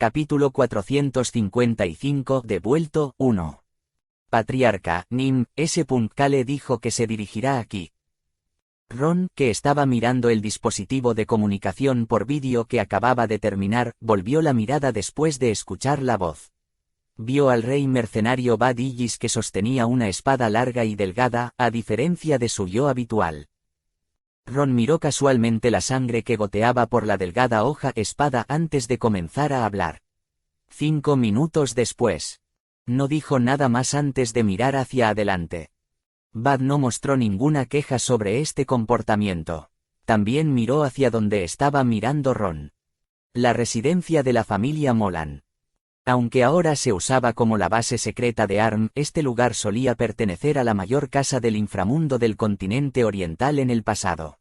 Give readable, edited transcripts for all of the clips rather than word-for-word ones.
Capítulo 455 Devuelto 1. Patriarca, Nim, S. Kale dijo que se dirigirá aquí. Ron, que estaba mirando el dispositivo de comunicación por vídeo que acababa de terminar, volvió la mirada después de escuchar la voz. Vio al rey mercenario Bad Illis que sostenía una espada larga y delgada, a diferencia de su yo habitual. Ron miró casualmente la sangre que goteaba por la delgada hoja espada antes de comenzar a hablar. 5 minutos después. No dijo nada más antes de mirar hacia adelante. Bad no mostró ninguna queja sobre este comportamiento. También miró hacia donde estaba mirando Ron. La residencia de la familia Molan. Aunque ahora se usaba como la base secreta de ARM, este lugar solía pertenecer a la mayor casa del inframundo del continente oriental en el pasado.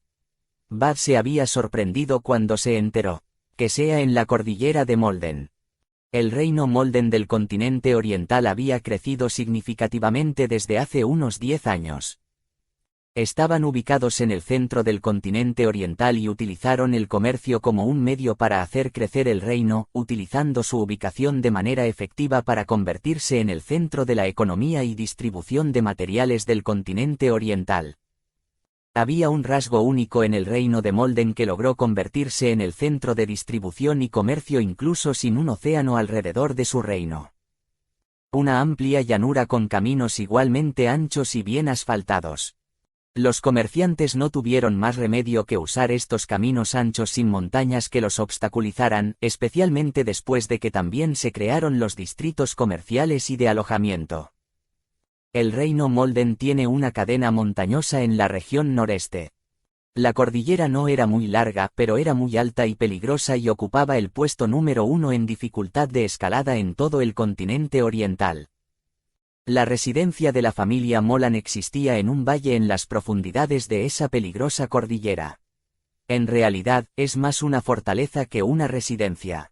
Bad se había sorprendido cuando se enteró que sea en la cordillera de Molden. El reino Molden del continente oriental había crecido significativamente desde hace unos 10 años. Estaban ubicados en el centro del continente oriental y utilizaron el comercio como un medio para hacer crecer el reino, utilizando su ubicación de manera efectiva para convertirse en el centro de la economía y distribución de materiales del continente oriental. Había un rasgo único en el reino de Molden que logró convertirse en el centro de distribución y comercio incluso sin un océano alrededor de su reino. Una amplia llanura con caminos igualmente anchos y bien asfaltados. Los comerciantes no tuvieron más remedio que usar estos caminos anchos sin montañas que los obstaculizaran, especialmente después de que también se crearon los distritos comerciales y de alojamiento. El reino Molden tiene una cadena montañosa en la región noreste. La cordillera no era muy larga, pero era muy alta y peligrosa y ocupaba el puesto número 1 en dificultad de escalada en todo el continente oriental. La residencia de la familia Molan existía en un valle en las profundidades de esa peligrosa cordillera. En realidad, es más una fortaleza que una residencia.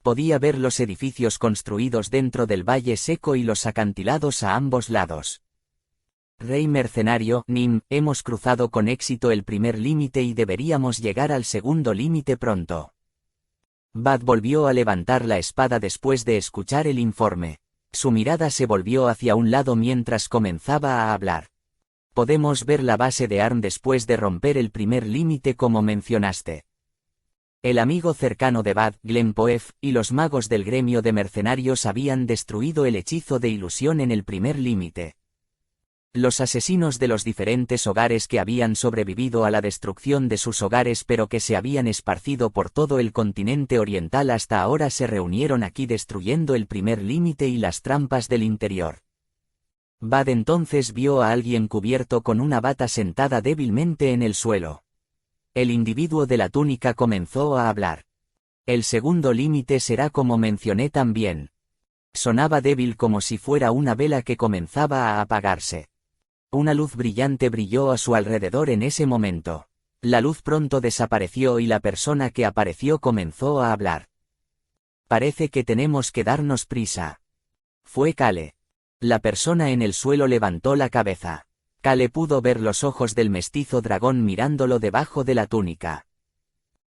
Podía ver los edificios construidos dentro del valle seco y los acantilados a ambos lados. Rey mercenario, Nim, hemos cruzado con éxito el primer límite y deberíamos llegar al segundo límite pronto. Bad volvió a levantar la espada después de escuchar el informe. Su mirada se volvió hacia un lado mientras comenzaba a hablar. Podemos ver la base de ARM después de romper el primer límite como mencionaste. El amigo cercano de Bad, Glenn Poef, y los magos del gremio de mercenarios habían destruido el hechizo de ilusión en el primer límite. Los asesinos de los diferentes hogares que habían sobrevivido a la destrucción de sus hogares pero que se habían esparcido por todo el continente oriental hasta ahora se reunieron aquí destruyendo el primer límite y las trampas del interior. Bad entonces vio a alguien cubierto con una bata sentada débilmente en el suelo. El individuo de la túnica comenzó a hablar. El segundo límite será como mencioné también. Sonaba débil como si fuera una vela que comenzaba a apagarse. Una luz brillante brilló a su alrededor en ese momento. La luz pronto desapareció y la persona que apareció comenzó a hablar. Parece que tenemos que darnos prisa. Fue Kale. La persona en el suelo levantó la cabeza. Kale pudo ver los ojos del mestizo dragón mirándolo debajo de la túnica.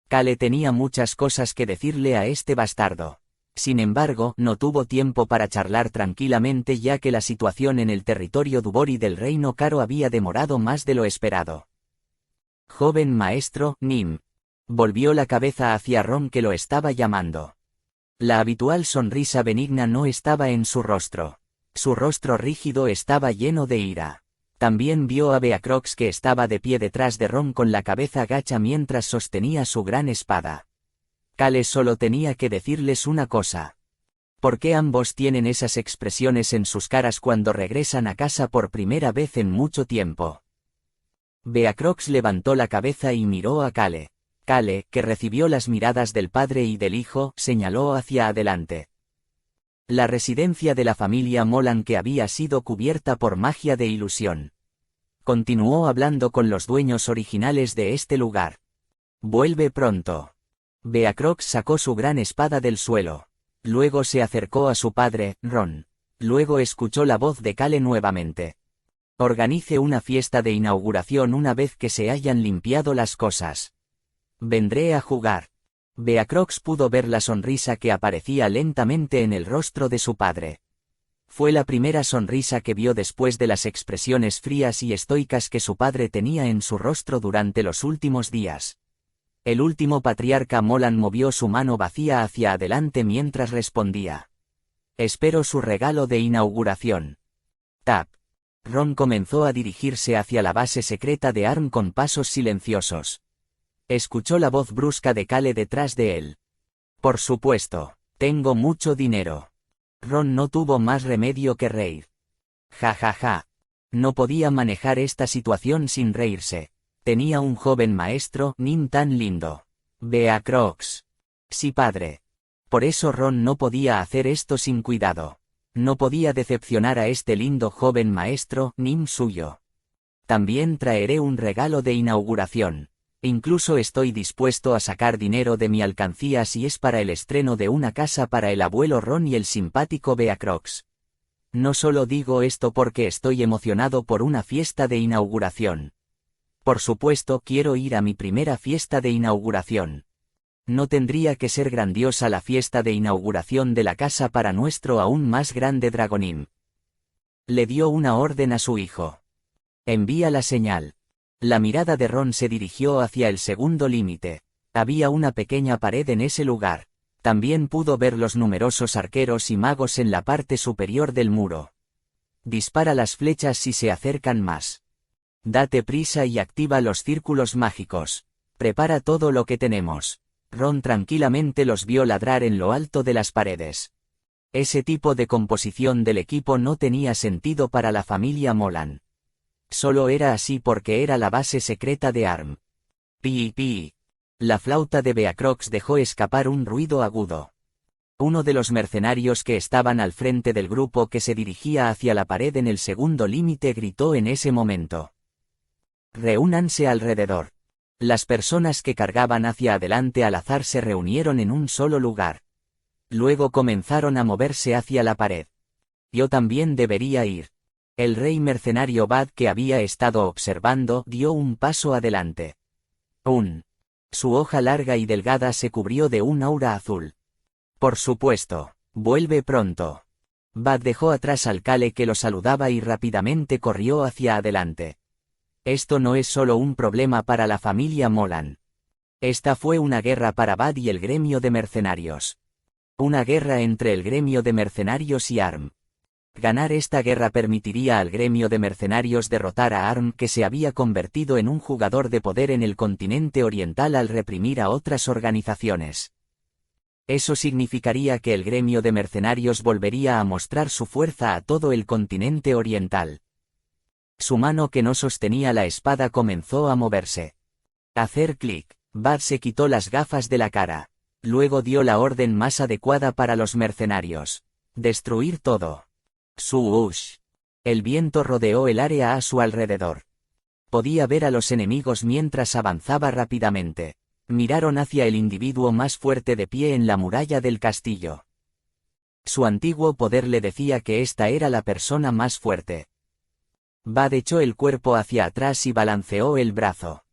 Kale tenía muchas cosas que decirle a este bastardo. Sin embargo, no tuvo tiempo para charlar tranquilamente ya que la situación en el territorio Dubori del reino Caro había demorado más de lo esperado. Joven maestro, Nim. Volvió la cabeza hacia Ron que lo estaba llamando. La habitual sonrisa benigna no estaba en su rostro. Su rostro rígido estaba lleno de ira. También vio a Beacrox que estaba de pie detrás de Ron con la cabeza gacha mientras sostenía su gran espada. Kale solo tenía que decirles una cosa. ¿Por qué ambos tienen esas expresiones en sus caras cuando regresan a casa por primera vez en mucho tiempo? Beacrox levantó la cabeza y miró a Kale. Kale, que recibió las miradas del padre y del hijo, señaló hacia adelante. La residencia de la familia Molan que había sido cubierta por magia de ilusión. Continuó hablando con los dueños originales de este lugar. Vuelve pronto. Beacrox sacó su gran espada del suelo. Luego se acercó a su padre, Ron. Luego escuchó la voz de Kale nuevamente. Organice una fiesta de inauguración una vez que se hayan limpiado las cosas. Vendré a jugar. Beacrox pudo ver la sonrisa que aparecía lentamente en el rostro de su padre. Fue la primera sonrisa que vio después de las expresiones frías y estoicas que su padre tenía en su rostro durante los últimos días. El último patriarca Molan movió su mano vacía hacia adelante mientras respondía. Espero su regalo de inauguración. Tap. Ron comenzó a dirigirse hacia la base secreta de ARM con pasos silenciosos. Escuchó la voz brusca de Cale detrás de él. Por supuesto, tengo mucho dinero. Ron no tuvo más remedio que reír. Ja ja ja. No podía manejar esta situación sin reírse. Tenía un joven maestro, Nim tan lindo. Beacrox. Sí, padre. Por eso Ron no podía hacer esto sin cuidado. No podía decepcionar a este lindo joven maestro, Nim suyo. También traeré un regalo de inauguración. Incluso estoy dispuesto a sacar dinero de mi alcancía si es para el estreno de una casa para el abuelo Ron y el simpático Beacrox. No solo digo esto porque estoy emocionado por una fiesta de inauguración. Por supuesto quiero ir a mi primera fiesta de inauguración. No tendría que ser grandiosa la fiesta de inauguración de la casa para nuestro aún más grande Dragonim. Le dio una orden a su hijo. Envía la señal. La mirada de Ron se dirigió hacia el segundo límite. Había una pequeña pared en ese lugar. También pudo ver los numerosos arqueros y magos en la parte superior del muro. Dispara las flechas si se acercan más. Date prisa y activa los círculos mágicos. Prepara todo lo que tenemos. Ron tranquilamente los vio ladrar en lo alto de las paredes. Ese tipo de composición del equipo no tenía sentido para la familia Molan. Solo era así porque era la base secreta de ARM. Pi pi. La flauta de Beacrox dejó escapar un ruido agudo. Uno de los mercenarios que estaban al frente del grupo que se dirigía hacia la pared en el segundo límite gritó en ese momento. Reúnanse alrededor. Las personas que cargaban hacia adelante al azar se reunieron en un solo lugar. Luego comenzaron a moverse hacia la pared. Yo también debería ir. El rey mercenario Bad, que había estado observando, dio un paso adelante. Su hoja larga y delgada se cubrió de un aura azul. Por supuesto, vuelve pronto. Bad dejó atrás al Cale que lo saludaba y rápidamente corrió hacia adelante. Esto no es solo un problema para la familia Molan. Esta fue una guerra para Bad y el gremio de mercenarios. Una guerra entre el gremio de mercenarios y ARM. Ganar esta guerra permitiría al gremio de mercenarios derrotar a ARM, que se había convertido en un jugador de poder en el continente oriental al reprimir a otras organizaciones. Eso significaría que el gremio de mercenarios volvería a mostrar su fuerza a todo el continente oriental. Su mano que no sostenía la espada comenzó a moverse. Hacer clic. Bad se quitó las gafas de la cara. Luego dio la orden más adecuada para los mercenarios. Destruir todo. Suush. El viento rodeó el área a su alrededor. Podía ver a los enemigos mientras avanzaba rápidamente. Miraron hacia el individuo más fuerte de pie en la muralla del castillo. Su antiguo poder le decía que esta era la persona más fuerte. Bad echó el cuerpo hacia atrás y balanceó el brazo.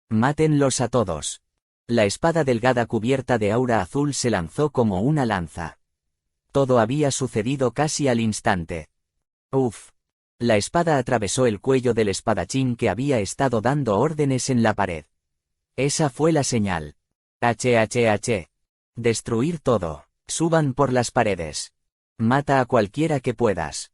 Mátenlos a todos. La espada delgada cubierta de aura azul se lanzó como una lanza. Todo había sucedido casi al instante. Uf. La espada atravesó el cuello del espadachín que había estado dando órdenes en la pared. Esa fue la señal. HHH. Destruir todo. Suban por las paredes. Mata a cualquiera que puedas.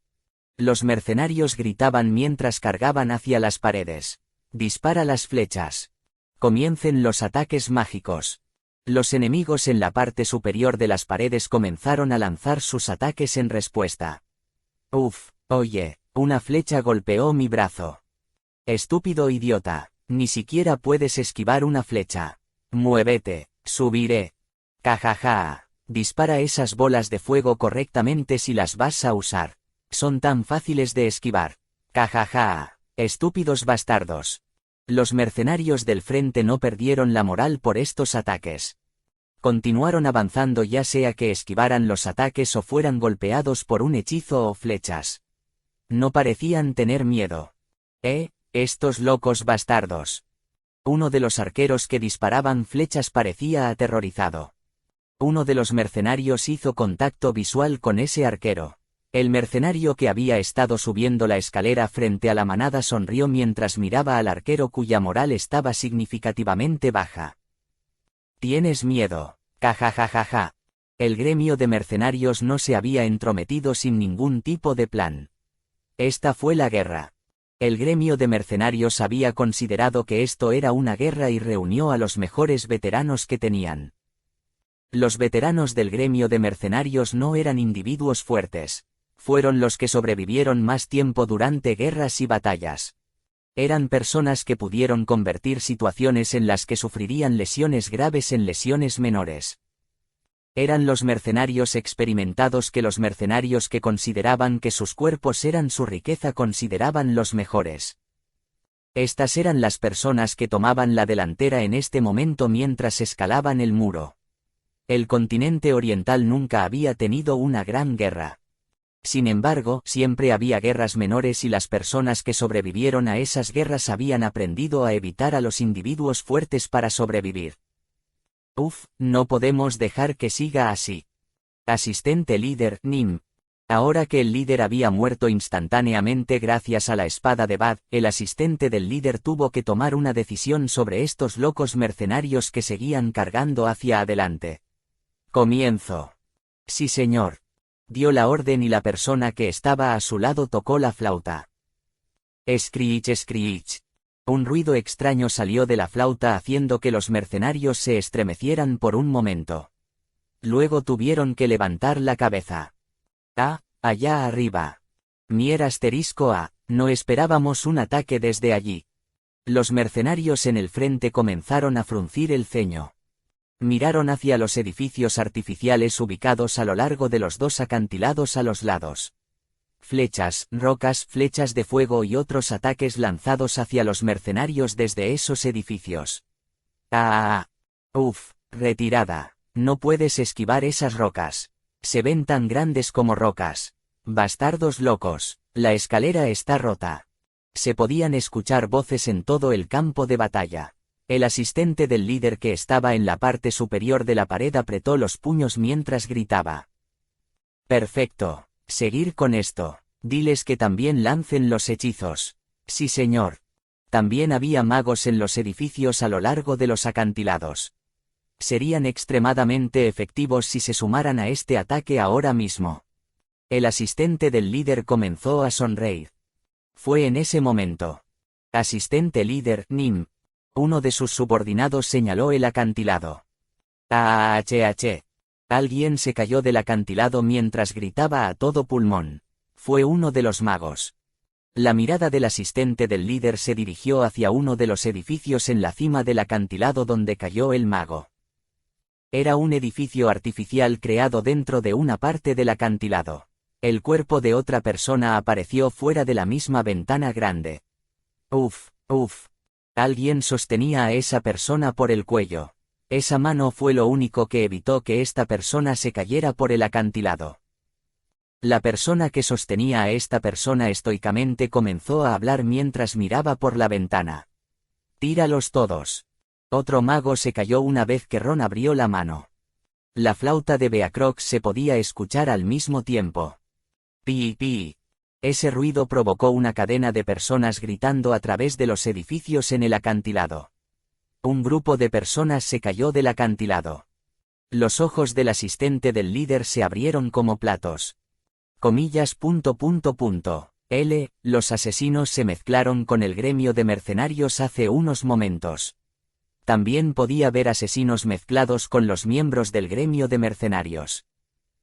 Los mercenarios gritaban mientras cargaban hacia las paredes. Dispara las flechas. Comiencen los ataques mágicos. Los enemigos en la parte superior de las paredes comenzaron a lanzar sus ataques en respuesta. Uf, oye, una flecha golpeó mi brazo. Estúpido idiota, ni siquiera puedes esquivar una flecha. Muévete, subiré. Cajaja, dispara esas bolas de fuego correctamente si las vas a usar. Son tan fáciles de esquivar. Cajaja, estúpidos bastardos. Los mercenarios del frente no perdieron la moral por estos ataques. Continuaron avanzando ya sea que esquivaran los ataques o fueran golpeados por un hechizo o flechas. No parecían tener miedo. Estos locos bastardos. Uno de los arqueros que disparaban flechas parecía aterrorizado. Uno de los mercenarios hizo contacto visual con ese arquero. El mercenario que había estado subiendo la escalera frente a la manada sonrió mientras miraba al arquero cuya moral estaba significativamente baja. «¿Tienes miedo? Jajajajaja». El gremio de mercenarios no se había entrometido sin ningún tipo de plan. Esta fue la guerra. El gremio de mercenarios había considerado que esto era una guerra y reunió a los mejores veteranos que tenían. Los veteranos del gremio de mercenarios no eran individuos fuertes. Fueron los que sobrevivieron más tiempo durante guerras y batallas. Eran personas que pudieron convertir situaciones en las que sufrirían lesiones graves en lesiones menores. Eran los mercenarios experimentados que los mercenarios que consideraban que sus cuerpos eran su riqueza consideraban los mejores. Estas eran las personas que tomaban la delantera en este momento mientras escalaban el muro. El continente oriental nunca había tenido una gran guerra. Sin embargo, siempre había guerras menores y las personas que sobrevivieron a esas guerras habían aprendido a evitar a los individuos fuertes para sobrevivir. No podemos dejar que siga así. Asistente líder, Nim. Ahora que el líder había muerto instantáneamente gracias a la espada de Bad, el asistente del líder tuvo que tomar una decisión sobre estos locos mercenarios que seguían cargando hacia adelante. Comienzo. Sí, señor. Dio la orden y la persona que estaba a su lado tocó la flauta. Screech, screech. Un ruido extraño salió de la flauta haciendo que los mercenarios se estremecieran por un momento. Luego tuvieron que levantar la cabeza. Allá arriba. Mier asterisco A, no esperábamos un ataque desde allí. Los mercenarios en el frente comenzaron a fruncir el ceño. Miraron hacia los edificios artificiales ubicados a lo largo de los dos acantilados a los lados. Flechas, rocas, flechas de fuego y otros ataques lanzados hacia los mercenarios desde esos edificios. Retirada. No puedes esquivar esas rocas. Se ven tan grandes como rocas. Bastardos locos, la escalera está rota. Se podían escuchar voces en todo el campo de batalla. El asistente del líder que estaba en la parte superior de la pared apretó los puños mientras gritaba. Perfecto, seguir con esto. Diles que también lancen los hechizos. Sí, señor. También había magos en los edificios a lo largo de los acantilados. Serían extremadamente efectivos si se sumaran a este ataque ahora mismo. El asistente del líder comenzó a sonreír. Fue en ese momento. Asistente líder, Nim. Uno de sus subordinados señaló el acantilado. Alguien se cayó del acantilado mientras gritaba a todo pulmón. Fue uno de los magos. La mirada del asistente del líder se dirigió hacia uno de los edificios en la cima del acantilado donde cayó el mago. Era un edificio artificial creado dentro de una parte del acantilado. El cuerpo de otra persona apareció fuera de la misma ventana grande. Alguien sostenía a esa persona por el cuello. Esa mano fue lo único que evitó que esta persona se cayera por el acantilado. La persona que sostenía a esta persona estoicamente comenzó a hablar mientras miraba por la ventana. Tíralos todos. Otro mago se cayó una vez que Ron abrió la mano. La flauta de Beacrox se podía escuchar al mismo tiempo. Pi. Ese ruido provocó una cadena de personas gritando a través de los edificios en el acantilado. Un grupo de personas se cayó del acantilado. Los ojos del asistente del líder se abrieron como platos. Los asesinos se mezclaron con el gremio de mercenarios hace unos momentos. También podía ver asesinos mezclados con los miembros del gremio de mercenarios.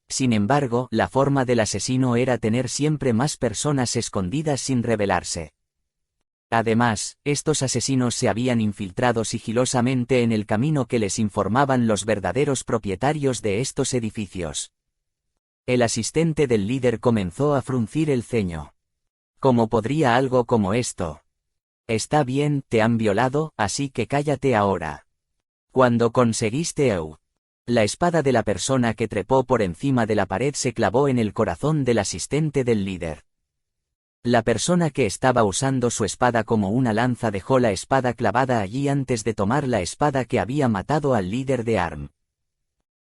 Sin embargo, la forma del asesino era tener siempre más personas escondidas sin revelarse. Además, estos asesinos se habían infiltrado sigilosamente en el camino que les informaban los verdaderos propietarios de estos edificios. El asistente del líder comenzó a fruncir el ceño. ¿Cómo podría algo como esto? Está bien, te han violado, así que cállate ahora. Cuando conseguiste la espada de la persona que trepó por encima de la pared se clavó en el corazón del asistente del líder. La persona que estaba usando su espada como una lanza dejó la espada clavada allí antes de tomar la espada que había matado al líder de Arm.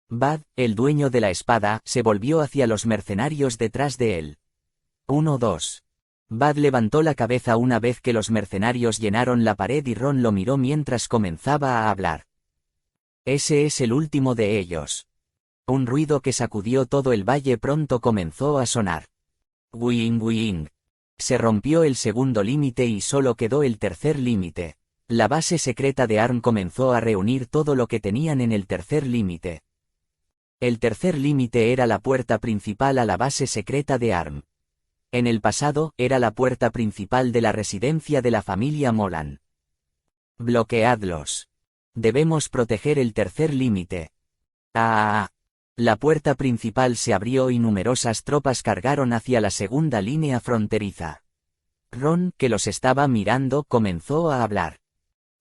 Bad, el dueño de la espada, se volvió hacia los mercenarios detrás de él. 1-2. Bad levantó la cabeza una vez que los mercenarios llenaron la pared y Ron lo miró mientras comenzaba a hablar. Ese es el último de ellos. Un ruido que sacudió todo el valle pronto comenzó a sonar. Wing wing. Se rompió el segundo límite y solo quedó el tercer límite. La base secreta de ARM comenzó a reunir todo lo que tenían en el tercer límite. El tercer límite era la puerta principal a la base secreta de ARM. En el pasado, era la puerta principal de la residencia de la familia Molan. Bloqueadlos. Debemos proteger el tercer límite. La puerta principal se abrió y numerosas tropas cargaron hacia la segunda línea fronteriza. Ron, que los estaba mirando, comenzó a hablar.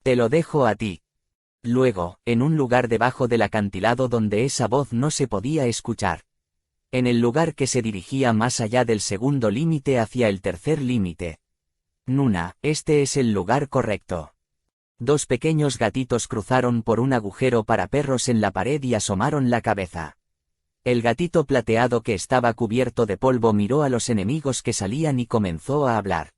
Te lo dejo a ti. Luego, en un lugar debajo del acantilado donde esa voz no se podía escuchar. En el lugar que se dirigía más allá del segundo límite hacia el tercer límite. Nuna, este es el lugar correcto. Dos pequeños gatitos cruzaron por un agujero para perros en la pared y asomaron la cabeza. El gatito plateado que estaba cubierto de polvo miró a los enemigos que salían y comenzó a hablar.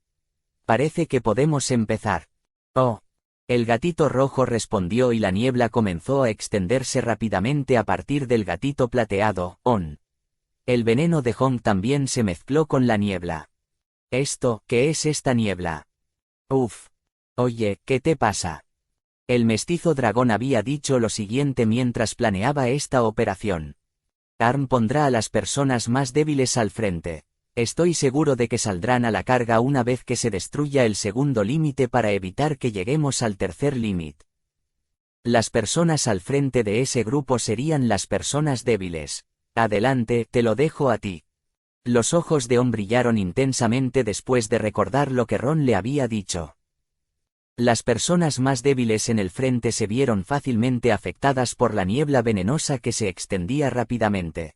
Parece que podemos empezar. Oh. El gatito rojo respondió y la niebla comenzó a extenderse rápidamente a partir del gatito plateado, On. El veneno de Hong también se mezcló con la niebla. ¿Qué es esta niebla? Uf. Oye, ¿qué te pasa? El mestizo dragón había dicho lo siguiente mientras planeaba esta operación. ARM pondrá a las personas más débiles al frente. Estoy seguro de que saldrán a la carga una vez que se destruya el segundo límite para evitar que lleguemos al tercer límite. Las personas al frente de ese grupo serían las personas débiles. Adelante, te lo dejo a ti. Los ojos de On brillaron intensamente después de recordar lo que Ron le había dicho. Las personas más débiles en el frente se vieron fácilmente afectadas por la niebla venenosa que se extendía rápidamente.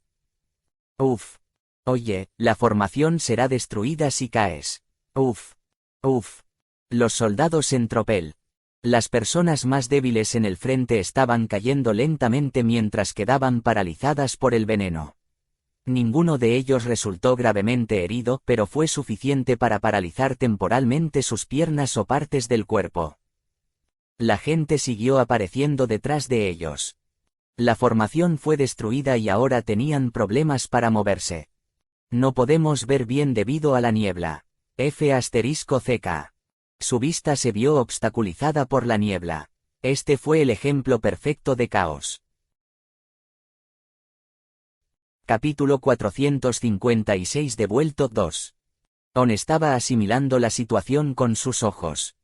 Uf. Oye, la formación será destruida si caes. Uf. Uf. Los soldados en tropel. Las personas más débiles en el frente estaban cayendo lentamente mientras quedaban paralizadas por el veneno. Ninguno de ellos resultó gravemente herido, pero fue suficiente para paralizar temporalmente sus piernas o partes del cuerpo. La gente siguió apareciendo detrás de ellos. La formación fue destruida y ahora tenían problemas para moverse. No podemos ver bien debido a la niebla. F***CK. Su vista se vio obstaculizada por la niebla. Este fue el ejemplo perfecto de caos. Capítulo 456 Devuelto 2. On estaba asimilando la situación con sus ojos.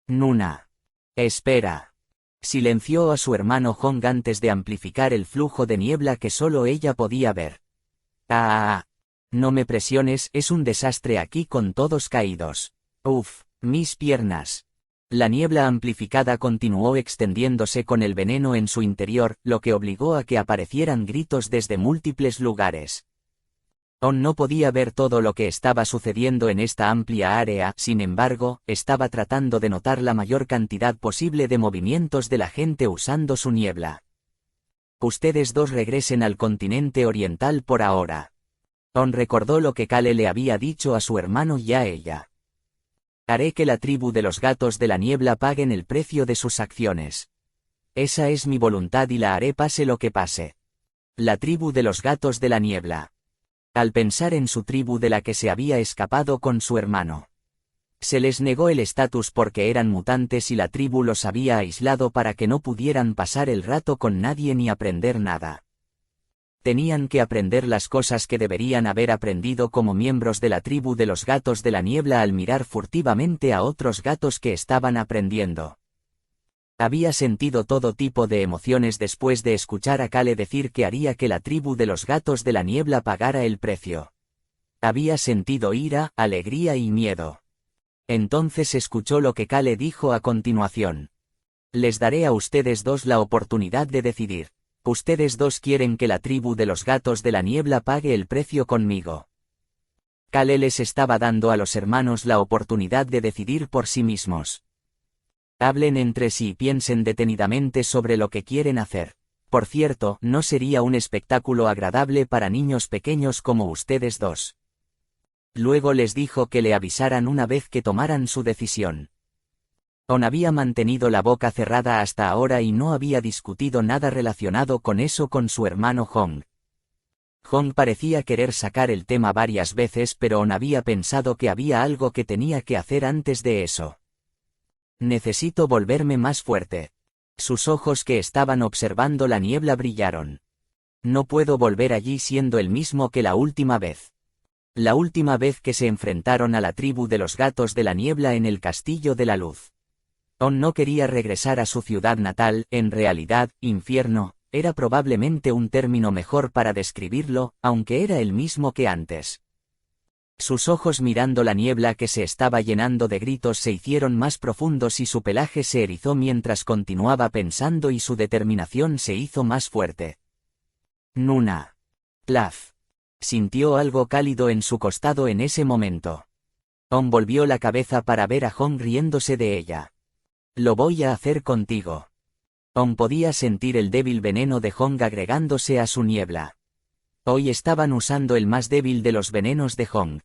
Nuna. Espera. Silenció a su hermano Hong antes de amplificar el flujo de niebla que solo ella podía ver. No me presiones, es un desastre aquí con todos caídos. Uf, mis piernas. La niebla amplificada continuó extendiéndose con el veneno en su interior, lo que obligó a que aparecieran gritos desde múltiples lugares. On no podía ver todo lo que estaba sucediendo en esta amplia área, sin embargo, estaba tratando de notar la mayor cantidad posible de movimientos de la gente usando su niebla. Ustedes dos regresen al continente oriental por ahora. On recordó lo que Kale le había dicho a su hermano y a ella. Haré que la tribu de los gatos de la niebla paguen el precio de sus acciones. Esa es mi voluntad y la haré pase lo que pase. La tribu de los gatos de la niebla. Al pensar en su tribu de la que se había escapado con su hermano. Se les negó el estatus porque eran mutantes y la tribu los había aislado para que no pudieran pasar el rato con nadie ni aprender nada. Tenían que aprender las cosas que deberían haber aprendido como miembros de la tribu de los gatos de la niebla al mirar furtivamente a otros gatos que estaban aprendiendo. Había sentido todo tipo de emociones después de escuchar a Kale decir que haría que la tribu de los gatos de la niebla pagara el precio. Había sentido ira, alegría y miedo. Entonces escuchó lo que Kale dijo a continuación. Les daré a ustedes dos la oportunidad de decidir. Ustedes dos quieren que la tribu de los gatos de la niebla pague el precio conmigo. Kale les estaba dando a los hermanos la oportunidad de decidir por sí mismos. Hablen entre sí y piensen detenidamente sobre lo que quieren hacer. Por cierto, no sería un espectáculo agradable para niños pequeños como ustedes dos. Luego les dijo que le avisaran una vez que tomaran su decisión. On había mantenido la boca cerrada hasta ahora y no había discutido nada relacionado con eso con su hermano Hong. Hong parecía querer sacar el tema varias veces, pero On había pensado que había algo que tenía que hacer antes de eso. Necesito volverme más fuerte. Sus ojos que estaban observando la niebla brillaron. No puedo volver allí siendo el mismo que la última vez. La última vez que se enfrentaron a la tribu de los gatos de la niebla en el Castillo de la Luz. On no quería regresar a su ciudad natal, en realidad, infierno, era probablemente un término mejor para describirlo, aunque era el mismo que antes. Sus ojos mirando la niebla que se estaba llenando de gritos se hicieron más profundos y su pelaje se erizó mientras continuaba pensando y su determinación se hizo más fuerte. Nuna. Plaf. Sintió algo cálido en su costado en ese momento. On volvió la cabeza para ver a Hong riéndose de ella. Lo voy a hacer contigo. On podía sentir el débil veneno de Hong agregándose a su niebla. Hoy estaban usando el más débil de los venenos de Hong.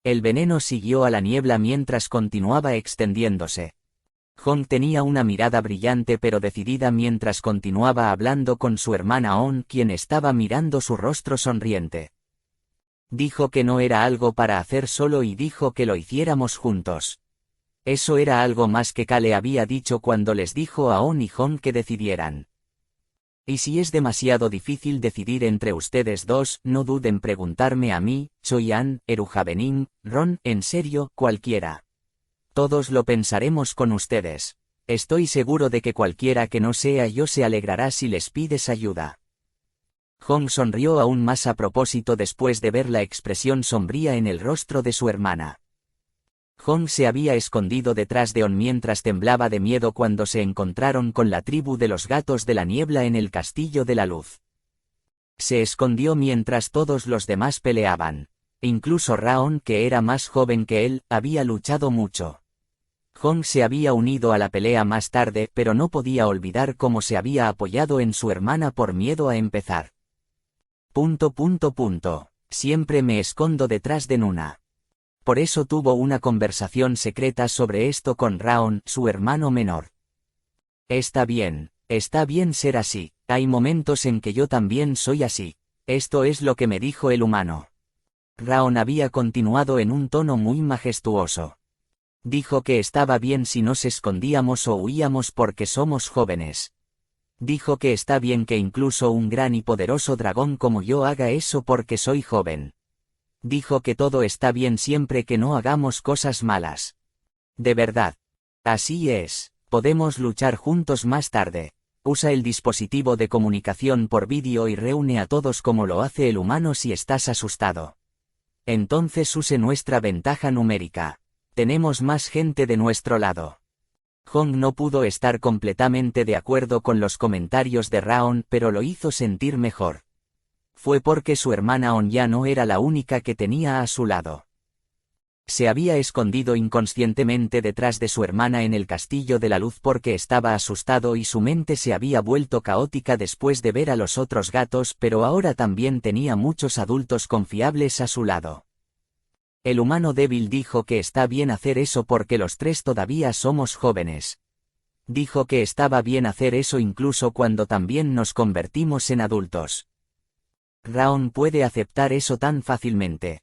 El veneno siguió a la niebla mientras continuaba extendiéndose. Hong tenía una mirada brillante pero decidida mientras continuaba hablando con su hermana On, quien estaba mirando su rostro sonriente. Dijo que no era algo para hacer solo y dijo que lo hiciéramos juntos. Eso era algo más que Kale había dicho cuando les dijo a On y Hong que decidieran. Y si es demasiado difícil decidir entre ustedes dos, no duden en preguntarme a mí, Choi-an, Erujabenin, Ron, en serio, cualquiera. Todos lo pensaremos con ustedes. Estoy seguro de que cualquiera que no sea yo se alegrará si les pides ayuda. Hong sonrió aún más a propósito después de ver la expresión sombría en el rostro de su hermana. Hong se había escondido detrás de On mientras temblaba de miedo cuando se encontraron con la tribu de los gatos de la niebla en el Castillo de la Luz. Se escondió mientras todos los demás peleaban. Incluso Raon, que era más joven que él, había luchado mucho. Hong se había unido a la pelea más tarde, pero no podía olvidar cómo se había apoyado en su hermana por miedo a empezar. Siempre me escondo detrás de Nuna. Por eso tuvo una conversación secreta sobre esto con Raon, su hermano menor. Está bien ser así, hay momentos en que yo también soy así. Esto es lo que me dijo el humano. Raon había continuado en un tono muy majestuoso. Dijo que estaba bien si nos escondíamos o huíamos porque somos jóvenes. Dijo que está bien que incluso un gran y poderoso dragón como yo haga eso porque soy joven. Dijo que todo está bien siempre que no hagamos cosas malas. De verdad. Así es, podemos luchar juntos más tarde. Usa el dispositivo de comunicación por vídeo y reúne a todos como lo hace el humano si estás asustado. Entonces use nuestra ventaja numérica. Tenemos más gente de nuestro lado. Hong no pudo estar completamente de acuerdo con los comentarios de Raon, pero lo hizo sentir mejor. Fue porque su hermana On ya no era la única que tenía a su lado. Se había escondido inconscientemente detrás de su hermana en el Castillo de la Luz porque estaba asustado y su mente se había vuelto caótica después de ver a los otros gatos, pero ahora también tenía muchos adultos confiables a su lado. El humano débil dijo que está bien hacer eso porque los tres todavía somos jóvenes. Dijo que estaba bien hacer eso incluso cuando también nos convertimos en adultos. Raon puede aceptar eso tan fácilmente.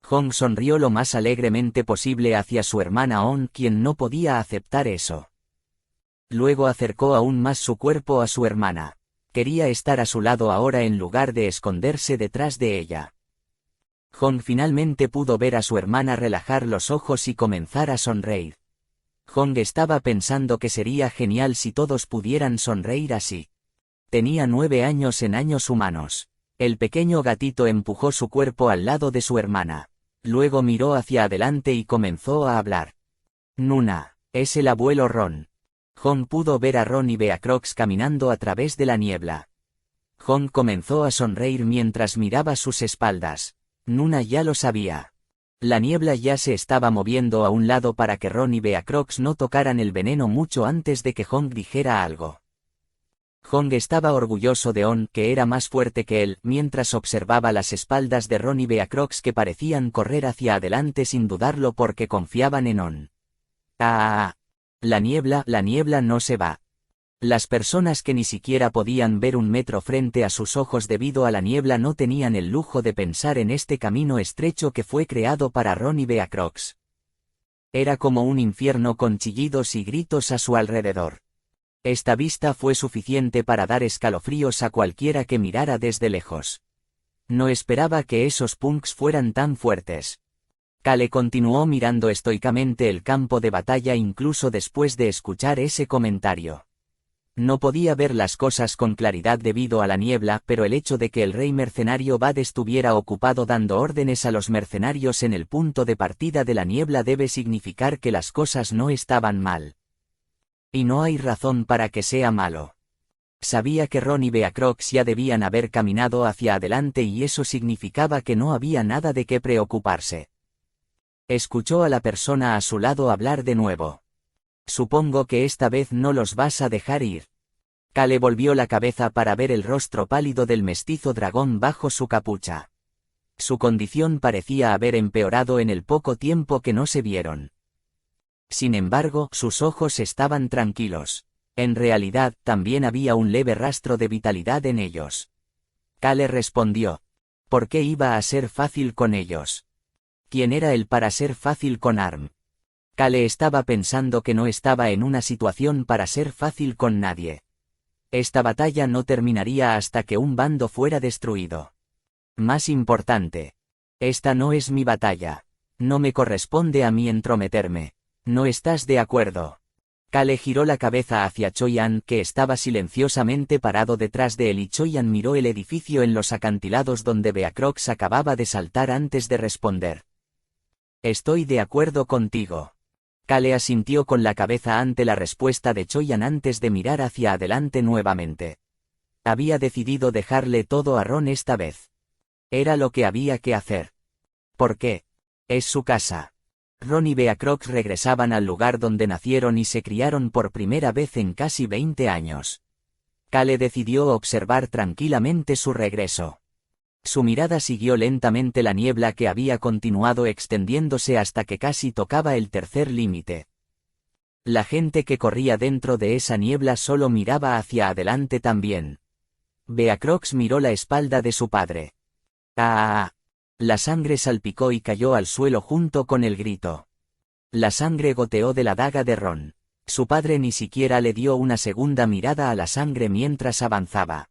Hong sonrió lo más alegremente posible hacia su hermana On, quien no podía aceptar eso. Luego acercó aún más su cuerpo a su hermana. Quería estar a su lado ahora en lugar de esconderse detrás de ella. Hong finalmente pudo ver a su hermana relajar los ojos y comenzar a sonreír. Hong estaba pensando que sería genial si todos pudieran sonreír así. Tenía 9 años en años humanos. El pequeño gatito empujó su cuerpo al lado de su hermana. Luego miró hacia adelante y comenzó a hablar. Nuna, es el abuelo Ron. Hong pudo ver a Ron y Beacrox caminando a través de la niebla. Hong comenzó a sonreír mientras miraba sus espaldas. Nuna ya lo sabía. La niebla ya se estaba moviendo a un lado para que Ron y Beacrox no tocaran el veneno mucho antes de que Hong dijera algo. Hong estaba orgulloso de On, que era más fuerte que él, mientras observaba las espaldas de Ron y Beacrox que parecían correr hacia adelante sin dudarlo porque confiaban en On. ¡Ah! La niebla no se va. Las personas que ni siquiera podían ver un metro frente a sus ojos debido a la niebla no tenían el lujo de pensar en este camino estrecho que fue creado para Ron y Beacrox. Era como un infierno con chillidos y gritos a su alrededor. Esta vista fue suficiente para dar escalofríos a cualquiera que mirara desde lejos. No esperaba que esos punks fueran tan fuertes. Cale continuó mirando estoicamente el campo de batalla incluso después de escuchar ese comentario. No podía ver las cosas con claridad debido a la niebla, pero el hecho de que el rey mercenario Bad estuviera ocupado dando órdenes a los mercenarios en el punto de partida de la niebla debe significar que las cosas no estaban mal. Y no hay razón para que sea malo. Sabía que Ron y Beacrox ya debían haber caminado hacia adelante y eso significaba que no había nada de qué preocuparse. Escuchó a la persona a su lado hablar de nuevo. Supongo que esta vez no los vas a dejar ir. Cale volvió la cabeza para ver el rostro pálido del mestizo dragón bajo su capucha. Su condición parecía haber empeorado en el poco tiempo que no se vieron. Sin embargo, sus ojos estaban tranquilos. En realidad, también había un leve rastro de vitalidad en ellos. Cale respondió. ¿Por qué iba a ser fácil con ellos? ¿Quién era él para ser fácil con Arm? Cale estaba pensando que no estaba en una situación para ser fácil con nadie. Esta batalla no terminaría hasta que un bando fuera destruido. Más importante. Esta no es mi batalla. No me corresponde a mí entrometerme. ¿No estás de acuerdo? Cale giró la cabeza hacia Choyan, que estaba silenciosamente parado detrás de él, y Choyan miró el edificio en los acantilados donde Beacrox acababa de saltar antes de responder. Estoy de acuerdo contigo. Cale asintió con la cabeza ante la respuesta de Choyan antes de mirar hacia adelante nuevamente. Había decidido dejarle todo a Ron esta vez. Era lo que había que hacer. ¿Por qué? Es su casa. Ron y Beacrox regresaban al lugar donde nacieron y se criaron por primera vez en casi 20 años. Cale decidió observar tranquilamente su regreso. Su mirada siguió lentamente la niebla que había continuado extendiéndose hasta que casi tocaba el tercer límite. La gente que corría dentro de esa niebla solo miraba hacia adelante también. Beacrox miró la espalda de su padre. ¡Ah! La sangre salpicó y cayó al suelo junto con el grito. La sangre goteó de la daga de Ron. Su padre ni siquiera le dio una segunda mirada a la sangre mientras avanzaba.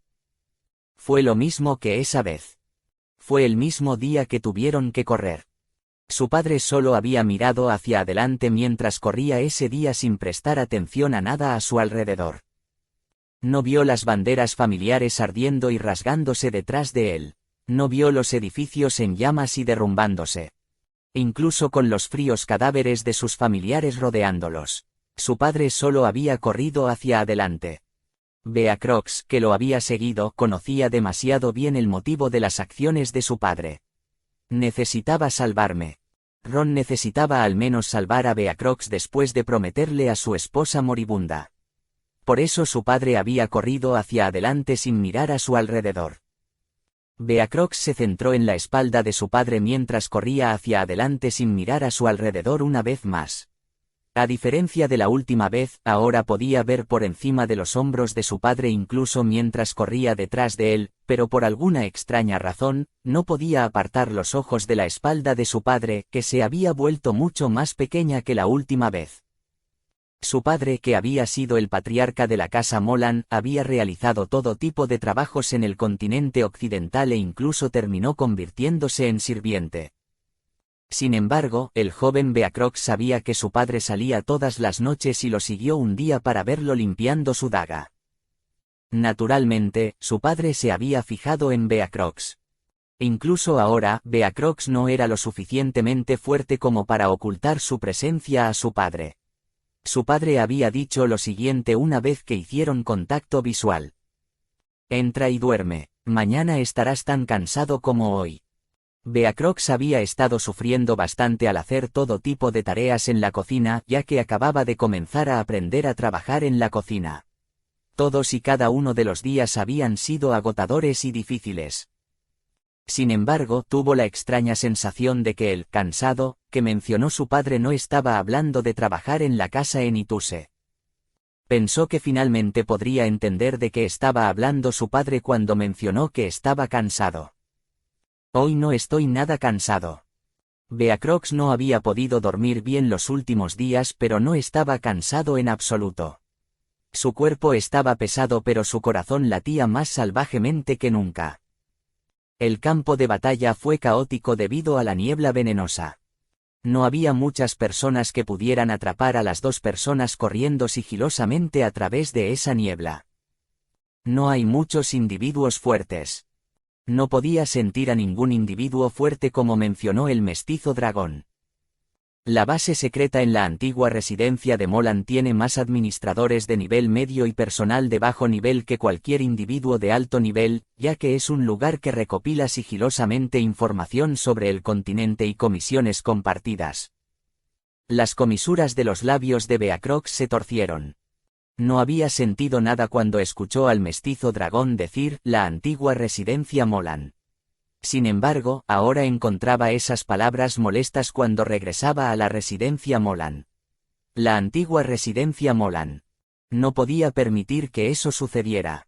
Fue lo mismo que esa vez. Fue el mismo día que tuvieron que correr. Su padre solo había mirado hacia adelante mientras corría ese día sin prestar atención a nada a su alrededor. No vio las banderas familiares ardiendo y rasgándose detrás de él. No vio los edificios en llamas y derrumbándose. Incluso con los fríos cadáveres de sus familiares rodeándolos. Su padre solo había corrido hacia adelante. Beacrox, que lo había seguido, conocía demasiado bien el motivo de las acciones de su padre. Necesitaba salvarme. Ron necesitaba al menos salvar a Beacrox después de prometerle a su esposa moribunda. Por eso su padre había corrido hacia adelante sin mirar a su alrededor. Beacrox se centró en la espalda de su padre mientras corría hacia adelante sin mirar a su alrededor una vez más. A diferencia de la última vez, ahora podía ver por encima de los hombros de su padre incluso mientras corría detrás de él, pero por alguna extraña razón, no podía apartar los ojos de la espalda de su padre, que se había vuelto mucho más pequeña que la última vez. Su padre, que había sido el patriarca de la casa Molan, había realizado todo tipo de trabajos en el continente occidental e incluso terminó convirtiéndose en sirviente. Sin embargo, el joven Beacrox sabía que su padre salía todas las noches y lo siguió un día para verlo limpiando su daga. Naturalmente, su padre se había fijado en Beacrox. Incluso ahora, Beacrox no era lo suficientemente fuerte como para ocultar su presencia a su padre. Su padre había dicho lo siguiente una vez que hicieron contacto visual. Entra y duerme, mañana estarás tan cansado como hoy. Beacrox había estado sufriendo bastante al hacer todo tipo de tareas en la cocina, ya que acababa de comenzar a aprender a trabajar en la cocina. Todos y cada uno de los días habían sido agotadores y difíciles. Sin embargo, tuvo la extraña sensación de que el cansado que mencionó su padre no estaba hablando de trabajar en la casa en Ituse. Pensó que finalmente podría entender de qué estaba hablando su padre cuando mencionó que estaba cansado. Hoy no estoy nada cansado. Beacrox no había podido dormir bien los últimos días, pero no estaba cansado en absoluto. Su cuerpo estaba pesado, pero su corazón latía más salvajemente que nunca. El campo de batalla fue caótico debido a la niebla venenosa. No había muchas personas que pudieran atrapar a las dos personas corriendo sigilosamente a través de esa niebla. No hay muchos individuos fuertes. No podía sentir a ningún individuo fuerte como mencionó el mestizo dragón. La base secreta en la antigua residencia de Molan tiene más administradores de nivel medio y personal de bajo nivel que cualquier individuo de alto nivel, ya que es un lugar que recopila sigilosamente información sobre el continente y comisiones compartidas. Las comisuras de los labios de Beacrox se torcieron. No había sentido nada cuando escuchó al mestizo dragón decir la antigua residencia Molan. Sin embargo, ahora encontraba esas palabras molestas cuando regresaba a la residencia Molan. La antigua residencia Molan. No podía permitir que eso sucediera.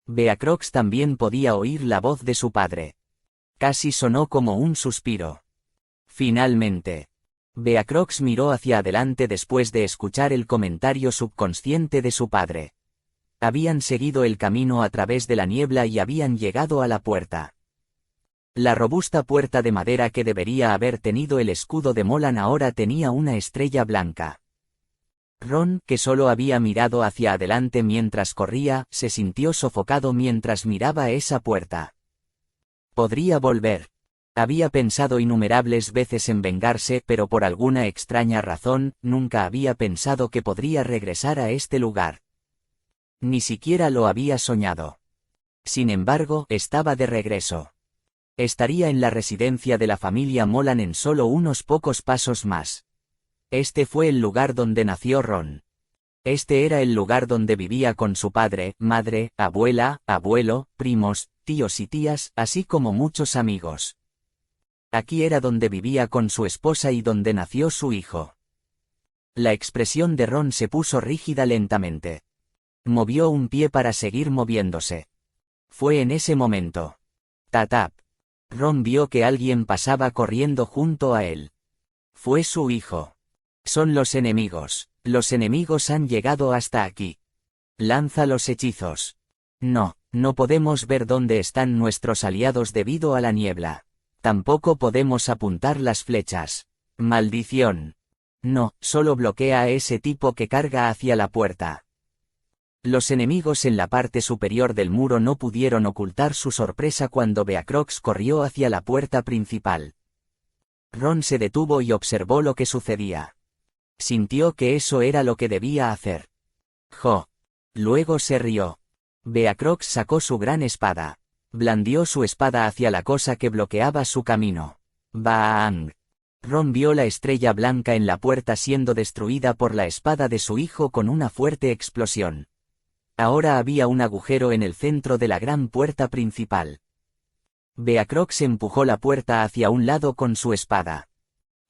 Beacrox también podía oír la voz de su padre. Casi sonó como un suspiro. Finalmente. Beacrox miró hacia adelante después de escuchar el comentario subconsciente de su padre. Habían seguido el camino a través de la niebla y habían llegado a la puerta. La robusta puerta de madera que debería haber tenido el escudo de Molan ahora tenía una estrella blanca. Ron, que solo había mirado hacia adelante mientras corría, se sintió sofocado mientras miraba esa puerta. Podría volver. Había pensado innumerables veces en vengarse, pero por alguna extraña razón, nunca había pensado que podría regresar a este lugar. Ni siquiera lo había soñado. Sin embargo, estaba de regreso. Estaría en la residencia de la familia Molan en solo unos pocos pasos más. Este fue el lugar donde nació Ron. Este era el lugar donde vivía con su padre, madre, abuela, abuelo, primos, tíos y tías, así como muchos amigos. Aquí era donde vivía con su esposa y donde nació su hijo. La expresión de Ron se puso rígida lentamente. Movió un pie para seguir moviéndose. Fue en ese momento. Tatap. Ron vio que alguien pasaba corriendo junto a él. Fue su hijo. Son los enemigos. Los enemigos han llegado hasta aquí. Lanza los hechizos. No, no podemos ver dónde están nuestros aliados debido a la niebla. Tampoco podemos apuntar las flechas. Maldición. No, solo bloquea a ese tipo que carga hacia la puerta. Los enemigos en la parte superior del muro no pudieron ocultar su sorpresa cuando Beacrox corrió hacia la puerta principal. Ron se detuvo y observó lo que sucedía. Sintió que eso era lo que debía hacer. Jo. Luego se rió. Beacrox sacó su gran espada. Blandió su espada hacia la cosa que bloqueaba su camino. ¡Bang! Ron vio la estrella blanca en la puerta siendo destruida por la espada de su hijo con una fuerte explosión. Ahora había un agujero en el centro de la gran puerta principal. Beacrox empujó la puerta hacia un lado con su espada.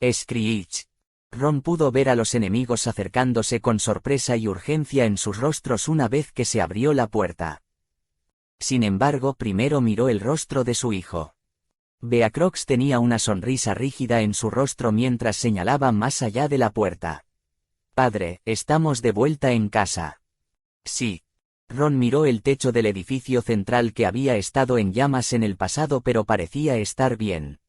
Screech. Ron pudo ver a los enemigos acercándose con sorpresa y urgencia en sus rostros una vez que se abrió la puerta. Sin embargo, primero miró el rostro de su hijo. Beacrox tenía una sonrisa rígida en su rostro mientras señalaba más allá de la puerta. Padre, estamos de vuelta en casa. Sí. Ron miró el techo del edificio central que había estado en llamas en el pasado pero parecía estar bien.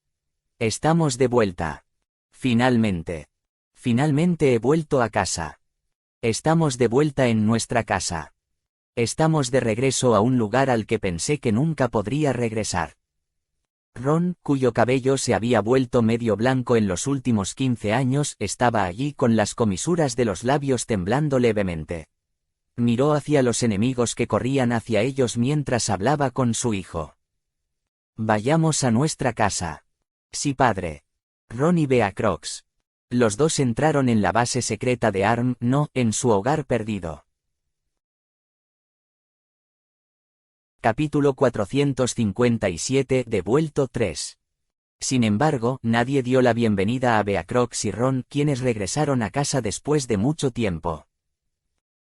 Estamos de vuelta. Finalmente. Finalmente he vuelto a casa. Estamos de vuelta en nuestra casa. Estamos de regreso a un lugar al que pensé que nunca podría regresar. Ron, cuyo cabello se había vuelto medio blanco en los últimos 15 años, estaba allí con las comisuras de los labios temblando levemente. Miró hacia los enemigos que corrían hacia ellos mientras hablaba con su hijo. Vayamos a nuestra casa. Sí, padre. Ron y Beacrox. Los dos entraron en la base secreta de ARM, no, en su hogar perdido. Capítulo 457, Devuelto 3. Sin embargo, nadie dio la bienvenida a Beacrox y Ron, quienes regresaron a casa después de mucho tiempo.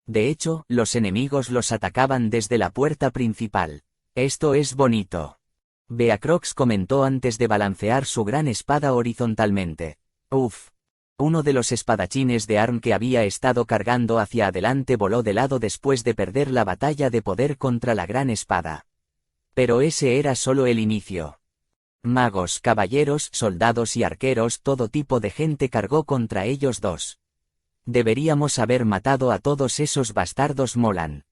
De hecho, los enemigos los atacaban desde la puerta principal. Esto es bonito. Beacrox comentó antes de balancear su gran espada horizontalmente. Uf. Uno de los espadachines de ARM que había estado cargando hacia adelante voló de lado después de perder la batalla de poder contra la gran espada. Pero ese era solo el inicio. Magos, caballeros, soldados y arqueros, todo tipo de gente cargó contra ellos dos. Deberíamos haber matado a todos esos bastardos, molan.